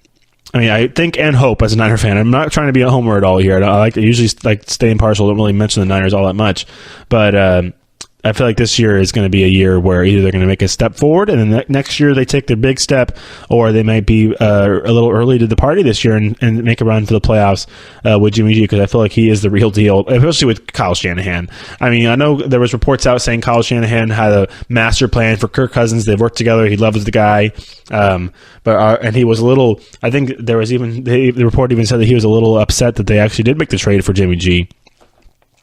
I mean, I think and hope as a Niner fan. I'm not trying to be a homer at all here. I usually stay impartial. Don't really mention the Niners all that much. But I feel like this year is going to be a year where either they're going to make a step forward and then next year they take their big step, or they might be a little early to the party this year and make a run to the playoffs with Jimmy G, because I feel like he is the real deal, especially with Kyle Shanahan. I mean, I know there was reports out saying Kyle Shanahan had a master plan for Kirk Cousins. They've worked together. He loves the guy. And he was a little, I think there was even, the report even said that he was a little upset that they actually did make the trade for Jimmy G.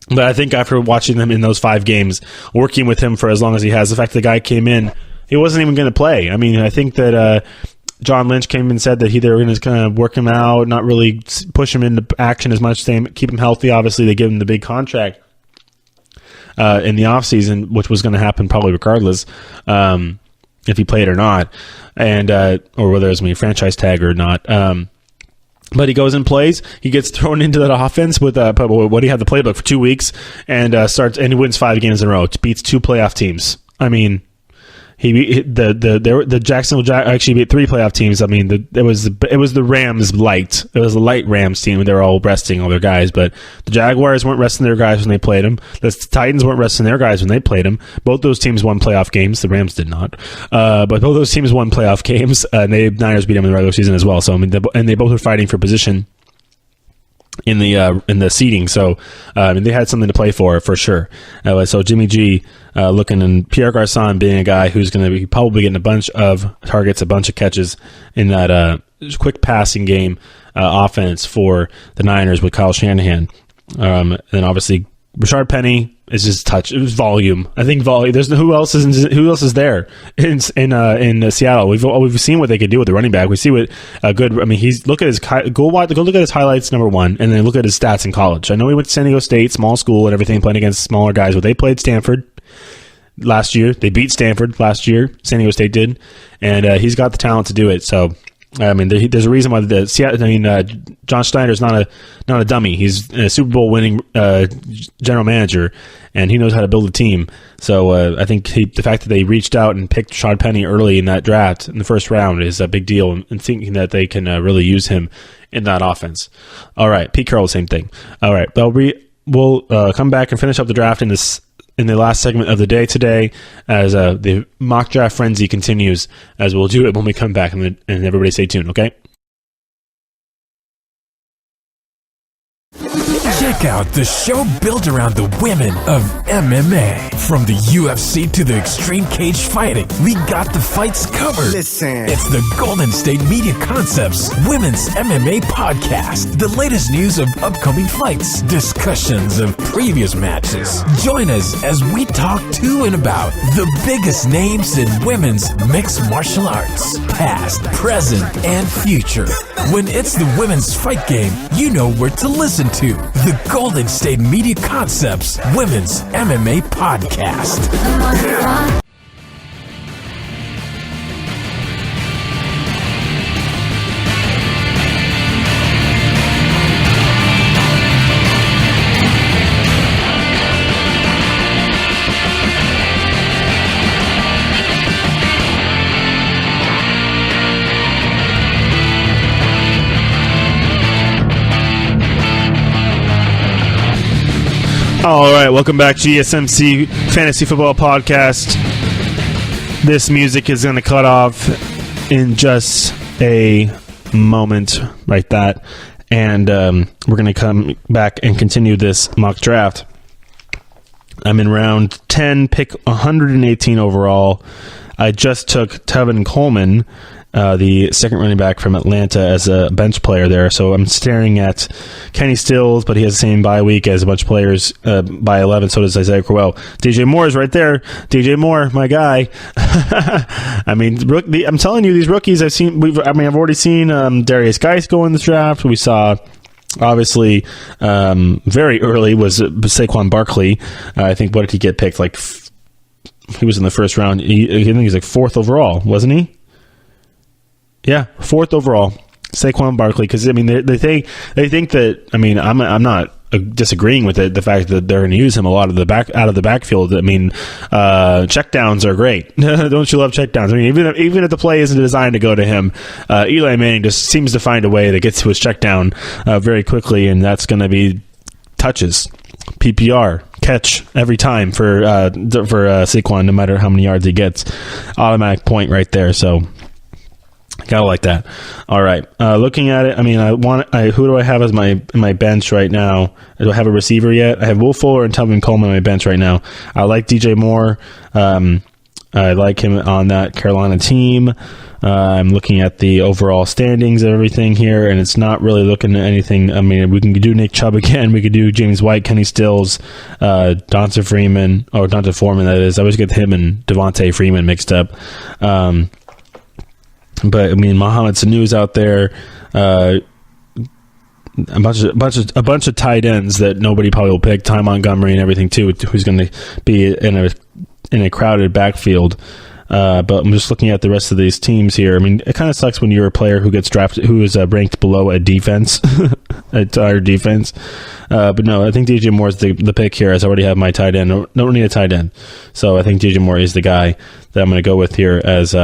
But I think after watching them in those 5 games, working with him for as long as he has, the fact that the guy came in, he wasn't even going to play. I mean, I think that John Lynch came and said that they were going to kind of work him out, not really push him into action as much, keep him healthy. Obviously, they give him the big contract in the offseason, which was going to happen probably regardless, if he played or not, and or whether it was going to be a franchise tag or not. But he goes and plays. He gets thrown into that offense with what he had the playbook for 2 weeks, and he wins 5 games in a row. Beats 2 playoff teams. I mean, The Jacksonville actually beat 3 playoff teams. I mean, it was the Rams light. It was a light Rams team. They were all resting all their guys, but the Jaguars weren't resting their guys when they played them. The Titans weren't resting their guys when they played them. Both those teams won playoff games. The Rams did not, but both those teams won playoff games. And the Niners beat them in the regular season as well. So I mean, and they both were fighting for position in the seeding, so they had something to play for sure. So Jimmy G looking, and Pierre Garçon being a guy who's going to be probably getting a bunch of targets, a bunch of catches in that quick passing game offense for the Niners with Kyle Shanahan. And then obviously Rashard Penny is just touch. It was volume. I think volume. There's who else is there in Seattle. We've seen what they could do with the running back. We see what good. I mean, look at his go look at his highlights, number one, and then look at his stats in college. I know he went to San Diego State, small school and everything, playing against smaller guys, but they played Stanford last year. They beat Stanford last year. San Diego State did, and he's got the talent to do it. So. I mean, there's a reason why John Schneider's not a dummy. He's a Super Bowl winning general manager, and he knows how to build a team. So I think the fact that they reached out and picked Rashard Penny early in that draft in the first round is a big deal, and thinking that they can really use him in that offense. All right, Pete Carroll, same thing. All right, we'll come back and finish up the draft in the last segment of the day today, as the mock draft frenzy continues, as we'll do it when we come back, and everybody stay tuned, okay? Check out the show built around the women of MMA. From the UFC to the extreme cage fighting, we got the fights covered. Listen. It's the Golden State Media Concepts Women's MMA Podcast. The latest news of upcoming fights, discussions of previous matches. Join us as we talk to and about the biggest names in women's mixed martial arts, past, present, and future. When it's the women's fight game, you know where to listen to. The Golden State Media Concepts Women's MMA Podcast. All right, welcome back, GSMC Fantasy Football Podcast. This music is going to cut off in just a moment, like that, and we're going to come back and continue this mock draft. I'm in round 10, pick 118 overall. I just took Tevin Coleman, the second running back from Atlanta, as a bench player there. So I'm staring at Kenny Stills, but he has the same bye week as a bunch of players by 11. So does Isaiah Crowell. DJ Moore is right there. DJ Moore, my guy. I mean, I'm telling you, these rookies I've already seen Darius Geis go in this draft. We saw. Obviously, very early was Saquon Barkley. I think, what did he get picked? Like, he was in the first round. I think he was like 4th overall, wasn't he? Yeah, 4th overall, Saquon Barkley. Because I mean, they think that. I mean, I'm not disagreeing with it. The fact that they're going to use him a lot of out of the backfield. I mean, checkdowns are great. Don't you love checkdowns? I mean, even if the play isn't designed to go to him, Eli Manning just seems to find a way that gets to his checkdown very quickly, and that's going to be touches, PPR, catch every time for Saquon, no matter how many yards he gets. Automatic point right there. So. Gotta like that. All right. Looking at it, I mean, who do I have as my bench right now? Do I have a receiver yet? I have Will Fuller and Tevin Coleman on my bench right now. I like DJ Moore. I like him on that Carolina team. I'm looking at the overall standings of everything here, and it's not really looking at anything. I mean, we can do Nick Chubb again. We could do James White, Kenny Stills, Donta Foreman, that is. I always get him and Devontae Freeman mixed up. But I mean, Mohamed Sanu's out there, a bunch of tight ends that nobody probably will pick. Ty Montgomery and everything too, who's going to be in a crowded backfield. But I'm just looking at the rest of these teams here. I mean, it kind of sucks when you're a player who gets drafted, who is ranked below a defense. entire defense. But no, I think DJ Moore is the pick here, as I already have my tight end. Don't need a tight end. So I think DJ Moore is the guy that I'm going to go with here as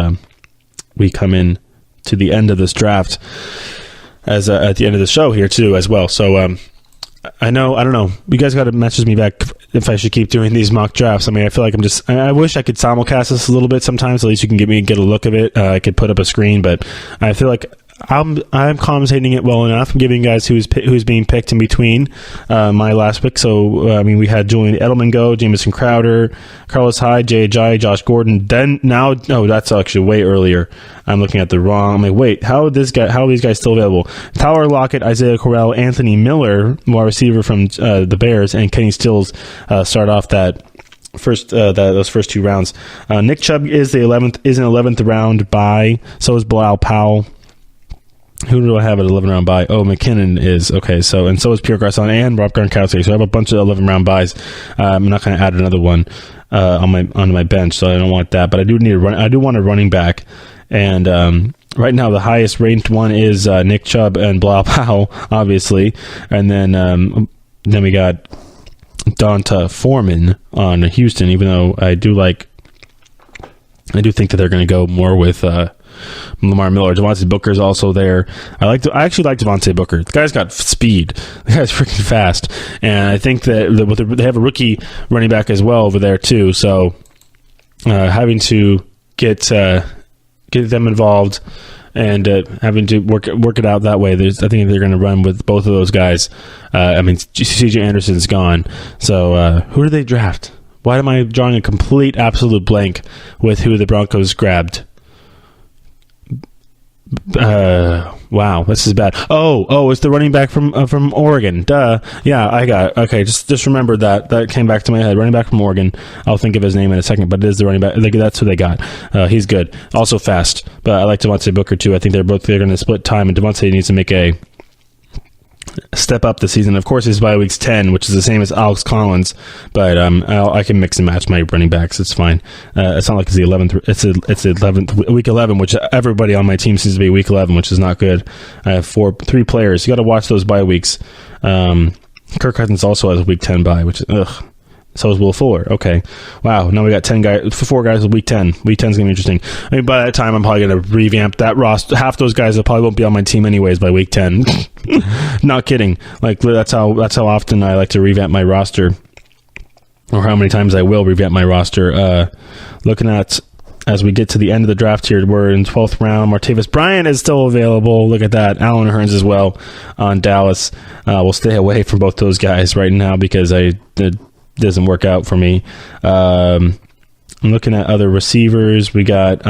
we come in to the end of this draft, as at the end of the show here too as well. So I don't know. You guys got to message me back if I should keep doing these mock drafts. I mean, I feel like I wish I could simulcast this a little bit sometimes. At least you can get a look of it. I could put up a screen, but I feel like I'm commentating it well enough. I'm giving guys who's being picked in between my last pick. So I mean, we had Julian Edelman go, Jamison Crowder, Carlos Hyde, Jay Ajayi, Josh Gordon. Then now, no, that's actually way earlier. I'm looking at the wrong. I'm like, wait, how are these guys still available? Tyler Lockett, Isaiah Corral, Anthony Miller, wide receiver from the Bears, and Kenny Stills start off that. Those first two rounds. Nick Chubb is an 11th round bye. So is Bilal Powell. Who do I have at 11 round bye? Oh, McKinnon is okay. So is Pierre Garçon and Rob Gronkowski. So I have a bunch of 11 round buys. I'm not going to add another one onto my bench, so I don't want that. But I do want a running back, and right now the highest ranked one is Nick Chubb and Bilal Powell, obviously, and then we got Donta Foreman on Houston. Even though I do think that they're going to go more with Lamar Miller. Devontae Booker is also there. I actually like Devontae Booker. The guy's got speed. The guy's freaking fast, and I think that they have a rookie running back as well over there too. So having to get them involved and having to work it out that way. I think they're going to run with both of those guys. I mean, C.J. Anderson's gone. So who do they draft? Why am I drawing a complete, absolute blank with who the Broncos grabbed? Wow, this is bad. Oh, it's the running back from Oregon. Duh. Yeah, I got it. Okay, just remember that came back to my head. Running back from Oregon. I'll think of his name in a second, but it is the running back. That's who they got. He's good. Also fast. But I like Devontae Booker too. I think they're going to split time, and Devontae needs to make a step up this season. Of course, he's by weeks 10, which is the same as Alex Collins, but I can mix and match my running backs. It's fine. It's not like it's the 11th. It's 11th week 11, which everybody on my team seems to be week 11, which is not good. I have 3 players. You got to watch those bye weeks. Kirk Cousins also has a week 10 bye, which is ugh. So is Will Fuller. Okay. Wow. Now we got 4 guys with week 10. Week 10 is going to be interesting. I mean, by that time, I'm probably going to revamp that roster. Half those guys that probably won't be on my team anyways by week 10. Not kidding. Like, that's how often I like to revamp my roster, or how many times I will revamp my roster. Looking at, as we get to the end of the draft here, we're in 12th round. Martavis Bryant is still available. Look at that. Allen Hurns as well on Dallas. We'll stay away from both those guys right now because it doesn't work out for me. I'm looking at other receivers. We got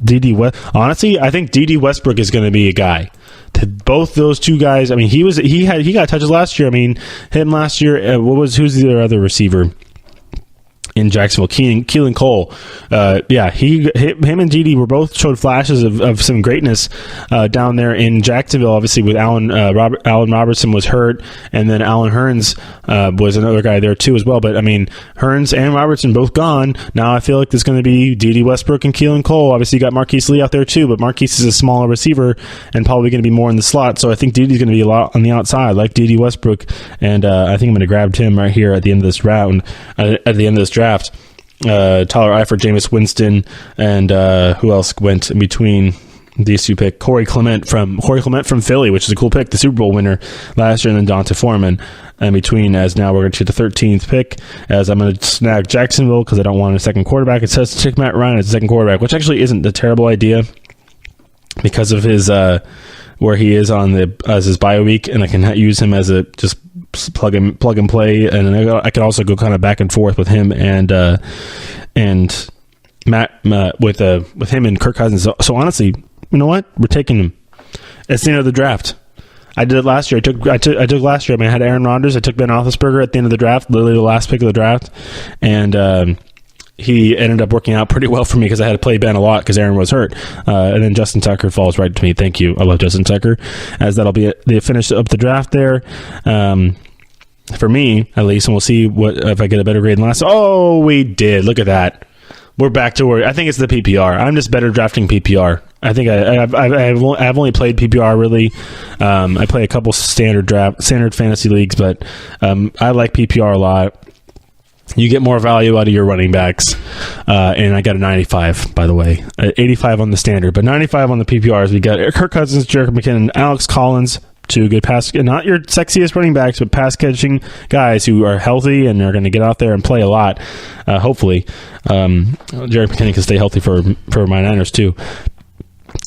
D.D. West. Honestly, I think D.D. Westbrook is going to be a guy. Both those two guys. I mean, he got touches last year. I mean, him last year. Who's the other receiver in Jacksonville? Keelan Cole. Him and D.D. were both showed flashes of some greatness down there in Jacksonville. Obviously, with Allen Robertson was hurt, and then Allen Hurns was another guy there too as well. But I mean, Hurns and Robertson both gone. Now I feel like there's going to be D.D. Westbrook and Keelan Cole. Obviously, you got Marquise Lee out there too, but Marquise is a smaller receiver and probably going to be more in the slot. So I think D.D. is going to be a lot on the outside, like D.D. Westbrook, and I think I'm going to grab him right here at the end of this round, at the end of this draft. Tyler Eifert, Jameis Winston, and who else went in between these two picks? Corey Clement from Philly, which is a cool pick, the Super Bowl winner last year, and then Donta Foreman in between. As now we're going to get the 13th pick, as I'm going to snag Jacksonville because I don't want a second quarterback. It says to take Matt Ryan as a second quarterback, which actually isn't a terrible idea because of his where he is as his bye week, and I can use him as a just plug and play, and I can also go kind of back and forth with him and Matt with him and Kirk Cousins. So honestly, you know what? We're taking him. It's the end of the draft. I did it last year. I took last year. I mean, I had Aaron Rodgers. I took Ben Roethlisberger at the end of the draft, literally the last pick of the draft, and he ended up working out pretty well for me because I had to play Ben a lot because Aaron was hurt. And then Justin Tucker falls right to me. Thank you. I love Justin Tucker, as that'll be the finish up the draft there. For me, at least, and we'll see if I get a better grade than last. Oh, we did. Look at that. We're back to where I think it's the PPR. I'm just better drafting PPR. I think I've only played PPR really. I play a couple standard fantasy leagues, but I like PPR a lot. You get more value out of your running backs, and I got a 95, by the way, 85 on the standard, but 95 on the PPRs. We got Kirk Cousins, Jerick McKinnon, Alex Collins, two good pass, not your sexiest running backs, but pass catching guys who are healthy and are going to get out there and play a lot. Hopefully, Jerick McKinnon can stay healthy for my Niners too.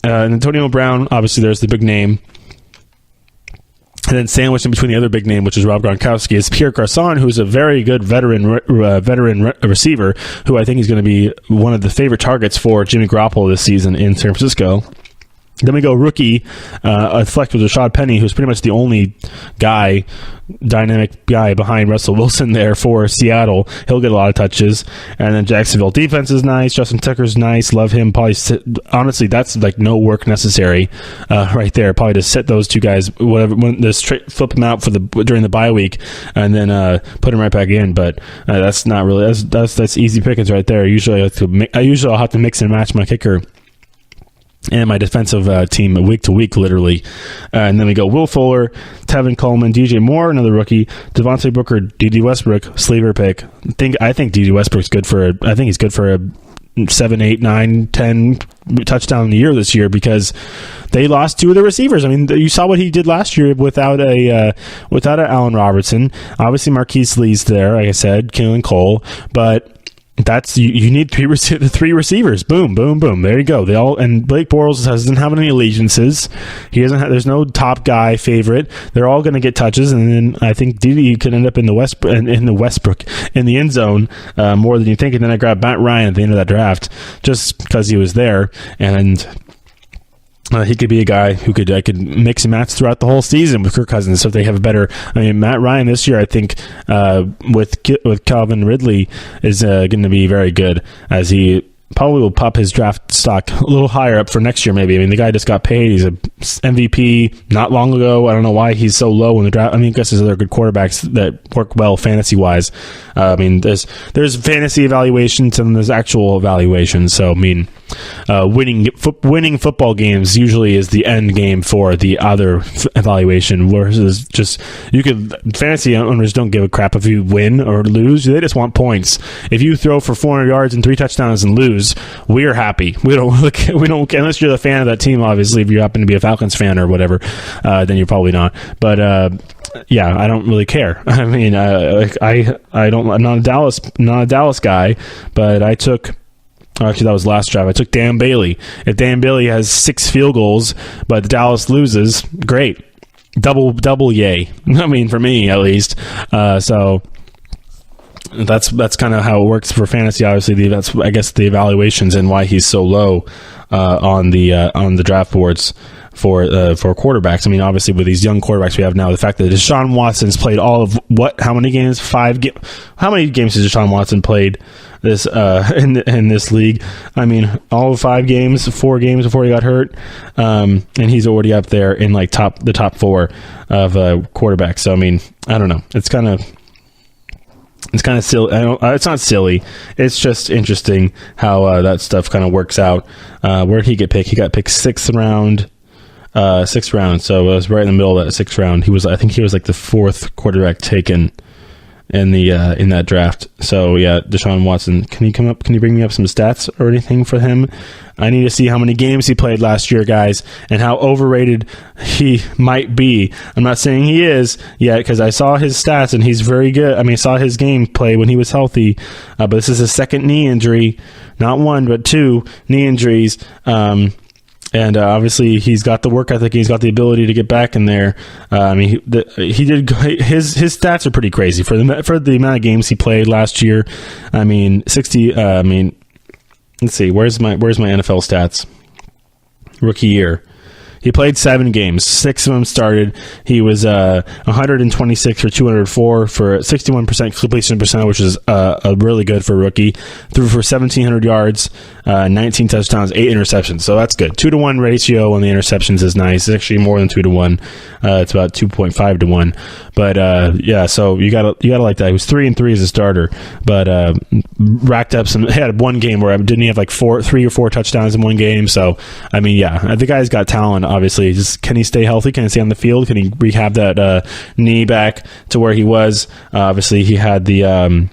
And Antonio Brown, obviously, there's the big name. And then sandwiched in between the other big name, which is Rob Gronkowski, is Pierre Garçon, who's a very good veteran receiver, who I think is going to be one of the favorite targets for Jimmy Garoppolo this season in San Francisco. Then we go rookie, flex with Rashad Penny, who's pretty much the only dynamic guy behind Russell Wilson there for Seattle. He'll get a lot of touches. And then Jacksonville defense is nice. Justin Tucker's nice. Love him. Honestly, that's like no work necessary right there. Probably just set those two guys, whatever, flip them out during the bye week, and then put them right back in. But that's not really that's easy pickings right there. Usually I'll have to mix and match my kicker and my defensive team week to week, literally. And then we go Will Fuller, Tevin Coleman, DJ Moore, another rookie, Devontae Booker, D.D. Westbrook, sleeper pick. I think D.D. Westbrook's good for a 7, 8, 9, 10 touchdown in the year this year because they lost two of the receivers. I mean, you saw what he did last year without a Allen Robertson. Obviously, Marquise Lee's there, like I said, Keelan Cole, but you need three receivers. Boom, boom, boom. There you go. And Blake Bortles doesn't have any allegiances. There's no top guy favorite. They're all going to get touches, and then I think Dede could end up in the end zone more than you think. And then I grabbed Matt Ryan at the end of that draft just because he was there, and he could be a guy who I could mix and match throughout the whole season with Kirk Cousins. So if they have a better, Matt Ryan this year, I think with Calvin Ridley is going to be very good, as he probably will pop his draft stock a little higher up for next year, maybe. I mean, the guy just got paid. He's a MVP not long ago. I don't know why he's so low in the draft. I mean, I guess there's other good quarterbacks that work well fantasy-wise. There's fantasy evaluations and there's actual evaluations. So, winning football games usually is the end game for the other evaluation, versus just fantasy owners don't give a crap if you win or lose. They just want points. If you throw for 400 yards and 3 touchdowns and lose, we're happy. We don't unless you're the fan of that team. Obviously, if you happen to be a Falcons fan or whatever, then you're probably not. But yeah, I don't really care. I mean, I'm not a Dallas guy, but I took. Actually, that was last drive. I took Dan Bailey. If Dan Bailey has 6 field goals, but Dallas loses, great. Double yay. I mean, for me, at least. So that's kind of how it works for fantasy. Obviously, that's, I guess, the evaluations and why he's so low on the draft boards for quarterbacks. I mean, obviously, with these young quarterbacks we have now, the fact that Deshaun Watson's played all of how many games? 5 games. How many games has Deshaun Watson played this in this league? I mean, all of 5 games, 4 games before he got hurt, and he's already up there in like the top 4 of quarterbacks. So I mean, I don't know. It's kind of silly. It's not silly. It's just interesting how that stuff kind of works out. Where did he get picked? He got picked 6th round. 6th round. So it was right in the middle of that 6th round. I think he was like the 4th quarterback taken in that draft. So yeah, Deshaun Watson. Can you bring me up some stats or anything for him? I need to see how many games he played last year, guys, and how overrated he might be. I'm not saying he is yet, because I saw his stats and he's very good. I mean, I saw his game play when he was healthy, but this is his 2nd knee injury, not 1 but 2 knee injuries. And obviously, he's got the work ethic. He's got the ability to get back in there. I mean, he did. His stats are pretty crazy for the amount of games he played last year. I mean, 60. I mean, let's see. Where's my NFL stats? Rookie year. He played 7 games. 6 of them started. He was 126 for 204 for 61% completion percentage, which is really good for a rookie. Threw for 1,700 yards, 19 touchdowns, 8 interceptions. So that's good. 2-to-1 ratio on the interceptions is nice. It's actually more than 2-to-1. It's about 2.5 to 1. But yeah, so you gotta like that. He was 3-3 as a starter, but racked up some. He had one game where didn't he have like 3 or 4 touchdowns in one game? So I mean, yeah, the guy's got talent. Obviously, just can he stay healthy? Can he stay on the field? Can he rehab that knee back to where he was? Obviously, he had the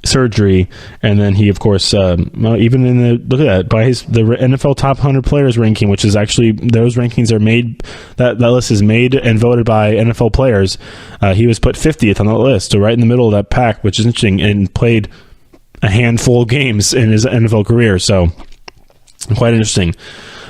surgery, and then he, of course, even in the look at that by the NFL top 100 players ranking, which is actually those rankings are made. That list is made and voted by NFL players. He was put 50th on that list, so right in the middle of that pack, which is interesting, and played a handful of games in his NFL career. So quite interesting.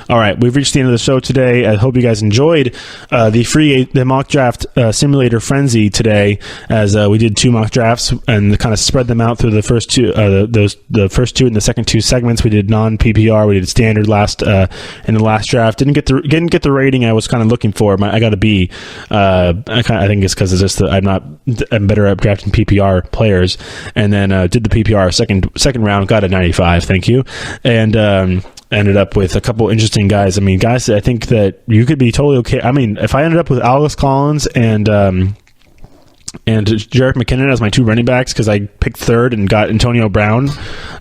All right, we've reached the end of the show today. I hope you guys enjoyed the mock draft simulator frenzy today, as we did 2 mock drafts and kind of spread them out through the first 2, the first 2 and the second 2 segments. We did non-PPR, we did standard in the last draft. Didn't get the rating I was kind of looking for. I got a B. I think it's because it's just I'm better at drafting PPR players, and then did the PPR second round, got a 95. Thank you, and ended up with a couple interesting guys. I mean, guys, I think that you could be totally okay. I mean, if I ended up with Alex Collins and Jerick McKinnon as my 2 running backs because I picked 3rd and got Antonio Brown,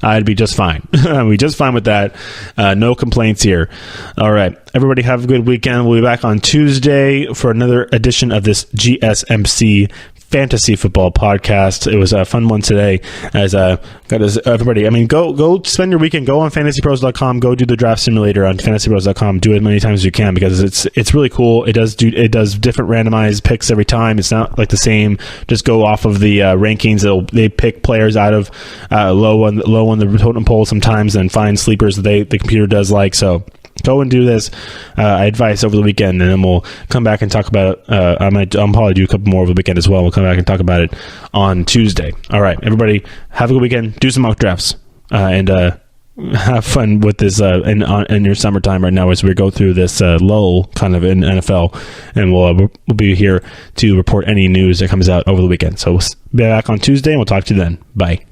I'd be just fine. I'd be just fine with that. No complaints here. All right. Everybody have a good weekend. We'll be back on Tuesday for another edition of this GSMC Fantasy Football Podcast. It was a fun one today. Everybody, I mean, go spend your weekend. Go on fantasypros.com. Go do the draft simulator on fantasypros.com. Do it as many times as you can because it's really cool. It does different randomized picks every time. It's not like the same. Just go off of the rankings. They pick players out of low on the totem pole sometimes, and find sleepers that the computer does like. So go and do this advice over the weekend, and then we'll come back and talk about it. I'll probably do a couple more over the weekend as well. We'll come back and talk about it on Tuesday. All right, everybody, have a good weekend. Do some mock drafts, and have fun with this in your summertime right now as we go through this lull kind of in NFL, and we'll be here to report any news that comes out over the weekend. So we'll be back on Tuesday, and we'll talk to you then. Bye.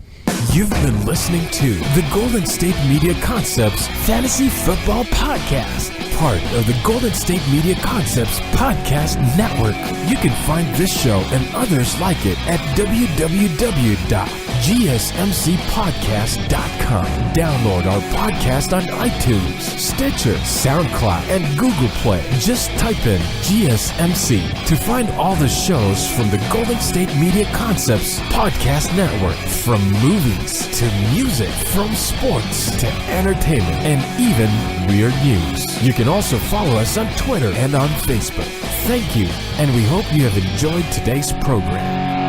You've been listening to the Golden State Media Concepts Fantasy Football Podcast, part of the Golden State Media Concepts Podcast Network. You can find this show and others like it at www.gsmcpodcast.com. Download our podcast on iTunes, Stitcher, SoundCloud, and Google Play. Just type in GSMC to find all the shows from the Golden State Media Concepts Podcast Network, from movies to music, from sports to entertainment, and even weird news. You can also follow us on Twitter and on Facebook. Thank you, and we hope you have enjoyed today's program.